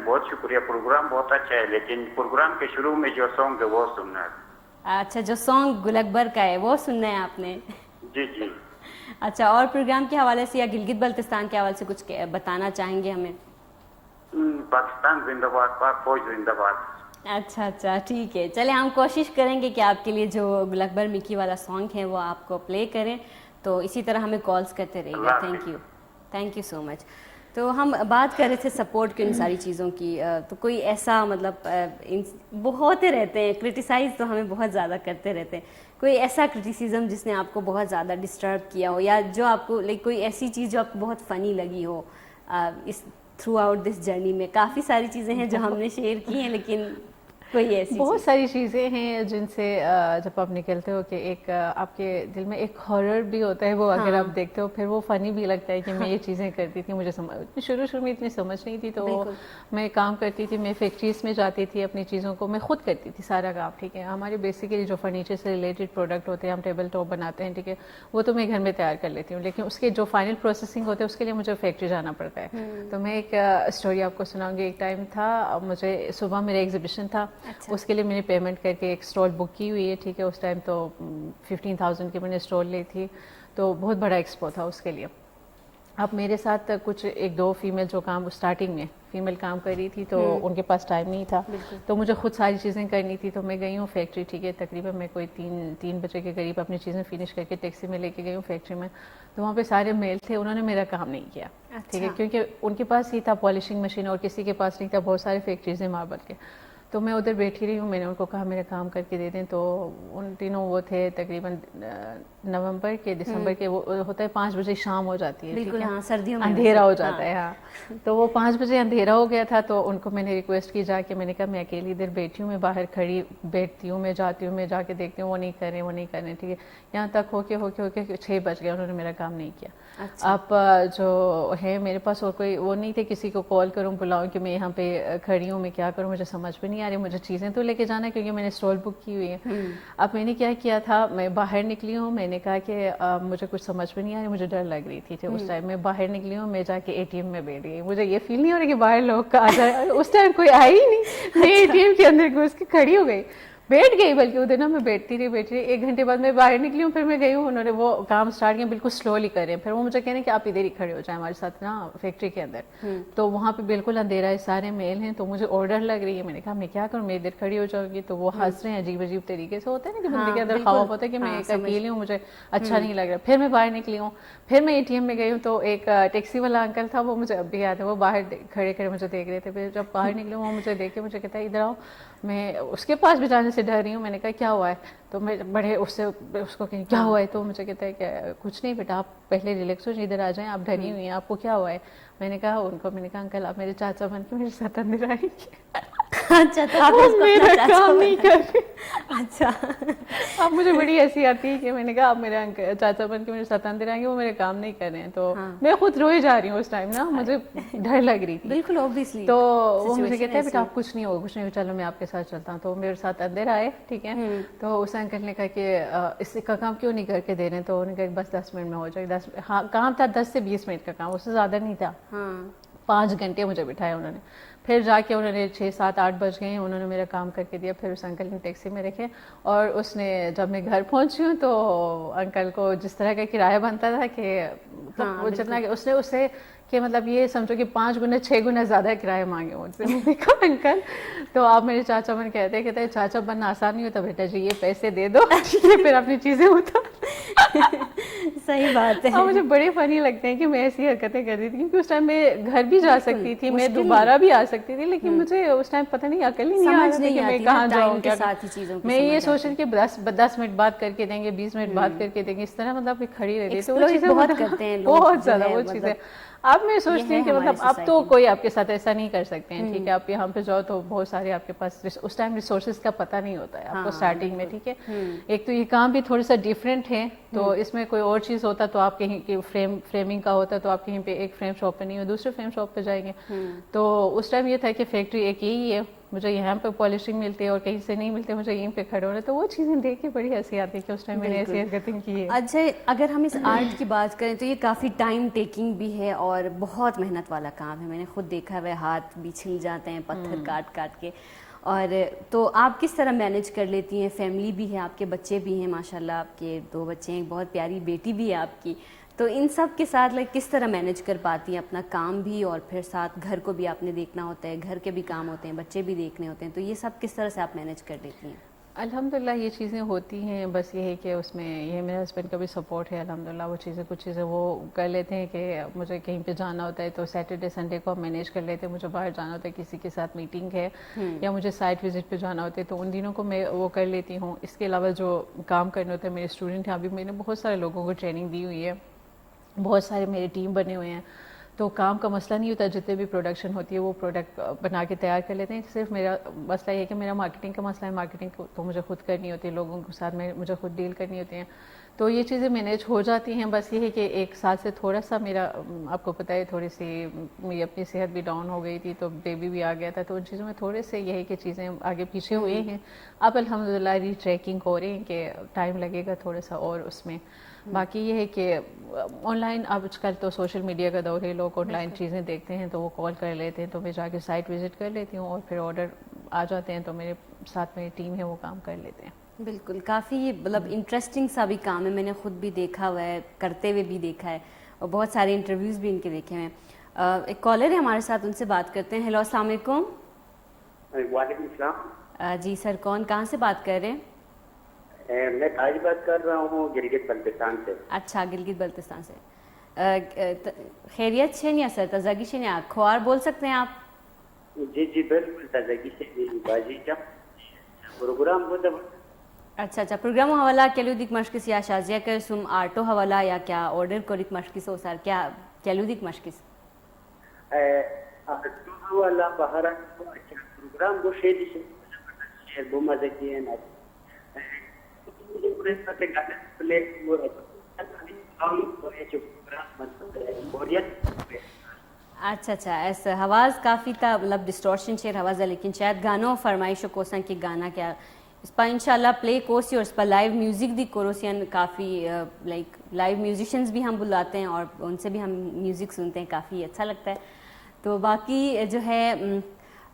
بہت شکریہ, پروگرام بہت اچھا ہے, لیکن پروگرام کے شروع میں جو سانگ ہے وہ سننا ہے. اچھا, جو سانگ گل اکبر کا ہے وہ سننا ہے آپ نے؟ جی جی. اچھا, اور پروگرام کے حوالے سے یا گلگت بلتستان کے حوالے سے کچھ بتانا چاہیں گے ہمیں؟ پاکستان زندہ باد, پاک فوج زندہ باد. اچھا ٹھیک ہے, چلے ہم کوشش کریں گے کہ آپ کے لیے جو گل اکبر مکی والا سانگ ہے وہ آپ کو پلے کریں. تو اسی طرح ہمیں کالز کرتے رہیے گا. تھینک یو سو مچ. تو ہم بات کر رہے تھے سپورٹ کی ان ساری چیزوں کی. تو کوئی ایسا مطلب بہت رہتے ہیں کرٹیسائز, تو ہمیں بہت زیادہ کرتے رہتے ہیں. کوئی ایسا کرٹیسزم جس نے آپ کو بہت زیادہ ڈسٹرب کیا ہو, یا جو آپ کو کوئی ایسی چیز جو آپ کو بہت فنی لگی ہو اس تھرو آؤٹ دس جرنی میں؟ کافی ساری چیزیں ہیں جو ہم نے شیئر کی ہیں, لیکن کوئی ایسی بہت ساری چیزیں ہیں جن سے جب آپ نکلتے ہو کہ ایک آپ کے دل میں ایک ہارر بھی ہوتا ہے, وہ اگر آپ دیکھتے ہو پھر وہ فنی بھی لگتا ہے کہ میں یہ چیزیں کرتی تھی. مجھے شروع میں اتنی سمجھ نہیں تھی, تو میں کام کرتی تھی, میں فیکٹریز میں جاتی تھی, اپنی چیزوں کو میں خود کرتی تھی سارا کام. ٹھیک ہے, ہمارے بیسیکلی جو فرنیچر سے ریلیٹڈ پروڈکٹ ہوتے ہیں, ہم ٹیبل ٹاپ بناتے ہیں, ٹھیک ہے, وہ تو میں گھر میں تیار کر لیتی ہوں, لیکن اس کے جو فائنل پروسیسنگ ہوتے ہیں اس کے لیے مجھے فیکٹری جانا پڑتا ہے. تو میں ایک اسٹوری آپ کو سناؤں گی. ایک ٹائم تھا, مجھے صبح میرا ایگزیبیشن تھا, اس کے لیے میں نے پیمنٹ کر کے ایک اسٹال بک کی ہوئی ہے. ٹھیک ہے, اس ٹائم تو 15,000 کی میں نے اسٹال لی تھی, تو بہت بڑا ایکسپو تھا اس کے لیے. اب میرے ساتھ کچھ ایک دو فیمیل جو کام اسٹارٹنگ میں فیمیل کام کر رہی تھی, تو ان کے پاس ٹائم نہیں تھا, تو مجھے خود ساری چیزیں کرنی تھی. تو میں گئی ہوں فیکٹری. ٹھیک ہے, تقریباً میں کوئی 3 بجے کے قریب اپنی چیزیں فنش کر کے ٹیکسی میں لے کے گئی ہوں فیکٹری میں. تو وہاں پہ سارے میل تھے, انہوں نے میرا کام نہیں کیا. ٹھیک ہے, کیونکہ ان کے پاس ہی تھا پالشنگ مشین اور کسی کے پاس نہیں تھا. بہت سارے فیکٹریز ہیں ماربل کے. تو میں ادھر بیٹھی رہی ہوں, میں نے ان کو کہا میرا کام کر کے دے دیں. تو ان دنوں وہ تھے تقریباً نومبر کے دسمبر کے, وہ ہوتا ہے 5 بجے شام ہو جاتی ہے. بالکل, ہاں, سردیوں میں اندھیرا ہو جاتا ہے. ہاں, تو وہ 5 بجے اندھیرا ہو گیا تھا. تو ان کو میں نے ریکویسٹ کی جا کے, میں نے کہا میں اکیلی ادھر بیٹھی ہوں, میں باہر کھڑی بیٹھتی ہوں, میں جاتی ہوں, میں جا کے دیکھتی ہوں, وہ نہیں کر رہے. ٹھیک ہے, یہاں تک ہو کے 6 بج گئے, انہوں نے میرا کام نہیں کیا. اب جو ہے میرے پاس اور کوئی وہ نہیں تھے کسی کو کال کروں بلاؤں کہ میں یہاں پہ کھڑی ہوں, میں کیا کروں, مجھے سمجھ میں نہیں آ رہی. مجھے چیزیں تو لے کے جانا ہے کیونکہ میں نے اسٹال بک کی ہوئی ہے. اب میں نے کیا کیا تھا, میں باہر نکلی ہوں, میں نے کہا کہ مجھے کچھ سمجھ میں نہیں آ رہی, مجھے ڈر لگ رہی تھی. اس ٹائم میں باہر نکلی ہوں, میں جا کے ATM میں بیٹھ گئی. مجھے یہ فیل نہیں ہو رہا کہ باہر لوگ آ جائے, اس ٹائم کوئی آئی ہی نہیں, میں ATM کے اندر گھس کے کھڑی ہو گئی, بیٹھ گئی. بلکہ ادھر نا میں بیٹھتی رہی. 1 گھنٹے بعد میں باہر نکلی ہوں, پھر میں گئی ہوں, انہوں نے وہ کام اسٹارٹ کیا, بالکل سلولی کریں. پھر وہ مجھے کہہ رہے ہیں کہ آپ ادھر ہی کھڑے ہو جائیں ہمارے ساتھ نا فیکٹری کے اندر. تو وہاں پہ بالکل اندھیرا ہے, سارے میل ہیں, تو مجھے آرڈر لگ رہی ہے. میں نے کہا میں کیا کروں, میں ادھر کھڑی ہو جاؤں گی. تو وہ ہنس رہے ہیں عجیب طریقے سے, ہوتا ہے نا کہ بندے کے اندر خوف ہوتا ہے کہ میں ایک اکیلی ہوں, مجھے اچھا نہیں لگ رہا. پھر میں باہر نکلی ہوں, پھر میں ATM میں گئی ہوں. تو ایک ٹیکسی والا انکل تھا, وہ مجھے اب بھی یاد ہے, وہ باہر کھڑے مجھے دیکھ رہے تھے. پھر جب باہر نکلی ہوں, وہ مجھے دیکھ کے مجھے کہتا ہے ادھر آؤ. میں اس کے پاس بھی جانے سے ڈر رہی ہوں. میں نے کہا کیا ہوا ہے, تو میں بڑے اس کو کہیں کیا ہوا ہے, تو مجھے کہتا ہے کہ کچھ نہیں بیٹا, آپ پہلے ریلیکس ہو, ادھر آ جائیں, آپ ڈری ہوئی ہیں, آپ کو کیا ہوا ہے. میں نے کہا انکل آپ میرے چاچا بن کے میرے ساتھ اندر آئیں گے. اچھا, تو آپ میرا کام نہیں کر رہے. اچھا, اب مجھے بڑی ایسی آتی ہے کہ میں نے کہا آپ میرے چاچا بن کے میرے ساتھ اندر آئیں گے, وہ میرے کام نہیں کر رہے ہیں. تو میں خود روئے جا رہی ہوں اس ٹائم نا, مجھے ڈر لگ رہی تھی. بالکل اوبویسلی. تو وہ مجھے کہتا ہے بیٹا آپ کچھ نہیں ہوگا, چلو میں آپ کے ساتھ چلتا ہوں. تو میرے ساتھ اندر آئے. ٹھیک ہے, تو اس انکل نے کہا کہ اس کا کام کیوں نہیں کر کے دے رہے. تو انہوں نے کہا بس 10 منٹ میں ہو جائے. ہاں کام تھا 10 سے 20 منٹ کا کام, اس سے زیادہ نہیں تھا. 5 گھنٹے مجھے بٹھایا انہوں نے. پھر جا کے انہوں نے 6, 7, 8 بج گئے, انہوں نے میرا کام کر کے دیا. پھر اس انکل نے ٹیکسی میں رکھے, اور اس نے جب میں گھر پہنچی ہوں تو انکل کو جس طرح کا کرایہ بنتا تھا کہ मतलब वो जितना उसने उससे कि मतलब ये समझो कि 5 गुना 6 गुना ज़्यादा किराया मांगे मुझसे। मैंने कहा अंकल, तो आप मेरे चाचा मन कहते चाचा बनना आसान नहीं होता बेटा जी, ये पैसे दे दो ये फिर अपनी चीज़ें उतार। सही बात है। और मुझे बड़े फनी लगते हैं कि मैं ऐसी हरकतें कर रही थी, क्योंकि उस टाइम मैं घर भी जा सकती थी, मैं दोबारा भी आ सकती थी, लेकिन मुझे उस टाइम पता नहीं, अकल ही नहीं आ रहा था कि मैं कहाँ जाऊँ क्या। मैं ये सोच रही कि 10 मिनट बात करके देंगे, 20 मिनट बात करके देंगे, इस तरह मतलब खड़ी रहती थी। वो चीज़ें बहुत करते हैं लोग, बहुत ज़्यादा वो चीज़ें। अब मैं सोचती हूँ कि मतलब अब तो कोई आपके साथ ऐसा नहीं कर सकते हैं, ठीक है। आप यहाँ पे जाओ तो बहुत सारे आपके पास उस टाइम रिसोर्सेज का पता नहीं होता है आपको स्टार्टिंग में, ठीक है। एक तो ये काम भी थोड़ा सा डिफरेंट है, तो इसमें कोई और चीज़ होता तो आप कहीं की फ्रेमिंग का होता तो आप कहीं पे एक फ्रेम शॉप पे नहीं हो, दूसरे फ्रेम शॉप पे जाएंगे। तो उस टाइम ये था कि फैक्ट्री एक यही है, मुझे यहाँ पे पॉलिशिंग मिलती है और कहीं से नहीं मिलती, मुझे यहीं पे खड़े होना। तो वो चीज़ें देख के बड़ी हंसी आती है कि उस टाइम मैंने ऐसी हरकतें की है। अच्छा, अगर हम इस आर्ट की बात करें तो ये काफ़ी टाइम टेकिंग भी है और बहुत मेहनत वाला काम है। मैंने खुद देखा है, हाथ भी छिल जाते हैं पत्थर काट काट के। और तो आप किस तरह मैनेज कर लेती हैं? फैमिली भी है, आपके बच्चे भी हैं माशाल्लाह, आपके 2 बच्चे हैं, एक बहुत प्यारी बेटी भी है आपकी। तो इन सब के साथ किस तरह मैनेज कर पाती हैं अपना काम भी, और फिर साथ घर को भी आपने देखना होता है, घर के भी काम होते हैं, बच्चे भी देखने होते हैं, तो ये सब किस तरह से आप मैनेज कर लेती हैं? अल्हम्दुलिल्लाह ये चीज़ें होती हैं, बस ये है कि उसमें ये मेरे हस्बैंड का भी सपोर्ट है अल्हम्दुलिल्लाह। वो चीज़ें कुछ चीज़ें वो कर लेते हैं कि मुझे कहीं पे जाना होता है तो सैटरडे संडे को मैनेज कर लेते हैं। मुझे बाहर जाना होता है, किसी के साथ मीटिंग है या मुझे साइट विजिट पे जाना होता है, तो उन दिनों को मैं वो कर लेती हूँ। इसके अलावा जो काम करने होते हैं, मेरे स्टूडेंट हैं, अभी मैंने बहुत सारे लोगों को ट्रेनिंग दी हुई है, बहुत सारे मेरे टीम बने हुए हैं, तो काम का मसला नहीं होता। जितने भी प्रोडक्शन होती है वो प्रोडक्ट बना के तैयार कर लेते हैं। सिर्फ मेरा मसला ये है कि मेरा मार्केटिंग का मसला है, मार्केटिंग तो मुझे खुद करनी होती है, लोगों के साथ में मुझे खुद डील करनी होती है, तो ये चीज़ें मैनेज हो जाती हैं। बस ये है कि 1 साल से थोड़ा सा मेरा, आपको पता है, थोड़ी सी मेरी अपनी सेहत भी डाउन हो गई थी, तो बेबी भी आ गया था, तो उन चीज़ों में थोड़े से ये है कि चीज़ें आगे पीछे हुए हैं। अब अल्हम्दुलिल्लाह रीट्रैकिंग हो रही है कि टाइम लगेगा थोड़ा सा और उसमें। बाकी ये है कि ऑनलाइन आजकल तो सोशल मीडिया का दौर है, लोग ऑनलाइन चीज़ें देखते हैं तो वो कॉल कर लेते हैं, तो मैं जाके साइट विजिट कर लेती हूँ और फिर ऑर्डर आ जाते हैं तो मेरे साथ मेरी टीम है वो काम कर लेते हैं। बिल्कुल, काफ़ी मतलब इंटरेस्टिंग सा भी काम है, मैंने खुद भी देखा हुआ है, करते हुए भी देखा है और बहुत सारे इंटरव्यूज़ भी इनके देखे हुए हैं। एक कॉलर है हमारे साथ, उनसे बात करते हैं। हेलो, अस्सलाम वालेकुम। वालेकुम सलाम। जी सर, कौन, कहाँ से बात कर रहे हैं? मैं ताज बात कर रहा हूँ गिलगित बल्तिस्तान से। अच्छा, गिलगित बल्तिस्तान से। खैरियत से या सर, तजागी से या खोआर बोल सकते हैं आप? जी जी बिल्कुल, तजागी से बाजी जब प्रोग्राम हो जब। अच्छा, प्रोग्राम हवाला केलुदिक मशकिस या शाजिया कर सुम आर्टो हवाला या क्या ऑर्डर कोरिक मशकिस हो सर, क्या केलुदिक मशकिस? आर्टो हवाला बहारा अच्छा प्रोग्राम वो शेदी से वो मजे किए ना अच्छा, ऐसा आवाज़ काफ़ी था, मतलब डिस्टॉर्शन शेयर आवाज़ है, लेकिन शायद गानों फरमाइशो कोसन की गाना क्या इस पर इंशाल्लाह प्ले कोसी और इस पर लाइव म्यूज़िक दी कोरोसियन काफ़ी लाइव म्यूजिशियंस भी हम बुलाते हैं और उनसे भी हम म्यूज़िक सुनते हैं, काफ़ी अच्छा लगता है। तो बाकी जो है,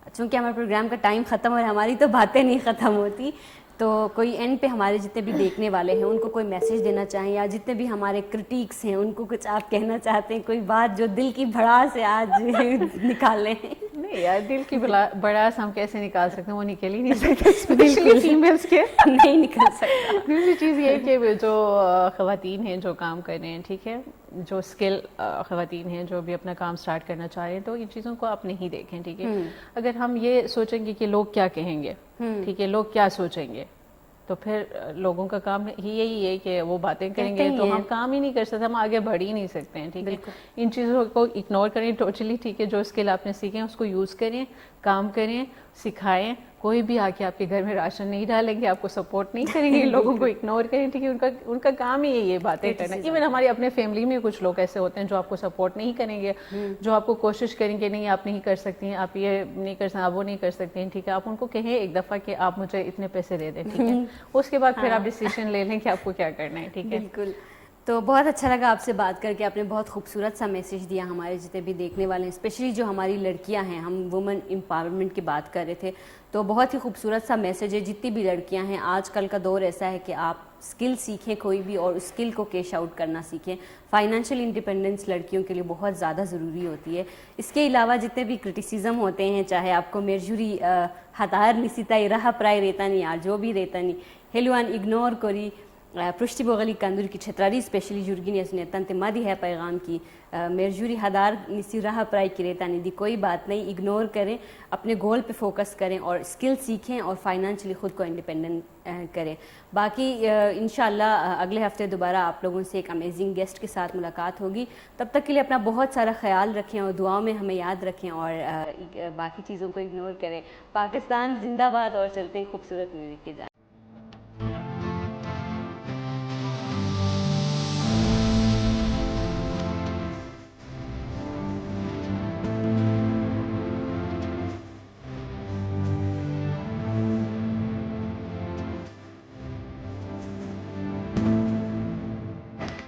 चूँकि हमारे प्रोग्राम का टाइम ख़त्म हो रहा है, हमारी तो बातें नहीं ख़त्म होती, तो कोई एंड पे हमारे जितने भी देखने वाले हैं उनको कोई मैसेज देना चाहें, या जितने भी हमारे क्रिटिक्स हैं उनको कुछ आप कहना चाहते हैं, कोई बात जो दिल की भड़ास से आज निकाल लें? नहीं यार, दिल की भड़ास हम कैसे निकाल सकते हैं, वो निकल ही नहीं सकते, स्पेशली फीमेल्स के नहीं निकल सकता। दूसरी चीज़ ये है कि जो ख़वातीन हैं जो काम कर रहे हैं, ठीक है, जो स्किल ख़वातीन हैं जो भी अपना काम स्टार्ट करना चाह रहे हैं, तो इन चीज़ों को आप नहीं देखें, ठीक है। अगर हम ये सोचेंगे कि लोग क्या कहेंगे, ठीक है, लोग क्या सोचेंगे, तो फिर लोगों का काम ही यही है कि वो बातें करेंगे, तो हम काम ही नहीं कर सकते, हम आगे बढ़ ही नहीं सकते हैं, ठीक है। इन चीज़ों को इग्नोर करें टोटली, ठीक है। जो स्किल आपने सीखे हैं उसको यूज़ करें, काम करें, सिखाएं। कोई भी आके आपके घर में राशन नहीं डालेंगे, आपको सपोर्ट नहीं करेंगे, लोगों को इग्नोर करें, ठीक है। उनका काम ही ये बातें करना। इवन हमारे अपने फैमिली में कुछ लोग ऐसे होते हैं जो आपको सपोर्ट नहीं करेंगे, जो आपको कोशिश करेंगे नहीं आप नहीं कर सकती हैं, आप ये नहीं कर सकते, आप वो नहीं कर सकती हैं, ठीक है। आप उनको कहें एक दफ़ा कि आप मुझे इतने पैसे दे दें, ठीक है। उसके बाद फिर आप डिसीजन ले लें कि आपको क्या करना है, ठीक है। बिल्कुल। تو بہت اچھا لگا آپ سے بات کر کے. آپ نے بہت خوبصورت سا میسیج دیا ہمارے جتنے بھی دیکھنے والے ہیں, اسپیشلی جو ہماری لڑکیاں ہیں. ہم وومن امپاورمنٹ کی بات کر رہے تھے, تو بہت ہی خوبصورت سا میسیج ہے. جتنی بھی لڑکیاں ہیں, آج کل کا دور ایسا ہے کہ آپ اسکل سیکھیں کوئی بھی, اور اس اسکل کو کیش آؤٹ کرنا سیکھیں. فائنینشیل انڈیپینڈنس لڑکیوں کے لیے بہت زیادہ ضروری ہوتی ہے. اس کے علاوہ جتنے بھی کرٹیسزم ہوتے ہیں, چاہے آپ کو میرجوری ہتار نسیتا رہا پرائے ریتا نہیں, یا جو بھی ریتا نہیں ہیلوان اگنور کوری پرشتی بغلی کندور کی چھتراری اسپیشلی جرگینی اس نے تنت مادی ہے پیغام کی میرجوری ہدار نسی راہ پرائی کی ریتا نہیں دی. کوئی بات نہیں, اگنور کریں, اپنے گول پہ فوکس کریں اور اسکل سیکھیں اور فائنینشلی خود کو انڈیپینڈنٹ کریں. باقی انشاءاللہ اگلے ہفتے دوبارہ آپ لوگوں سے ایک امیزنگ گیسٹ کے ساتھ ملاقات ہوگی. تب تک کے لیے اپنا بہت سارا خیال رکھیں اور دعاؤں میں ہمیں یاد رکھیں, اور باقی چیزوں کو اگنور کریں. پاکستان زندہ باد, اور چلتے ہیں خوبصورت میوزک کے جانب.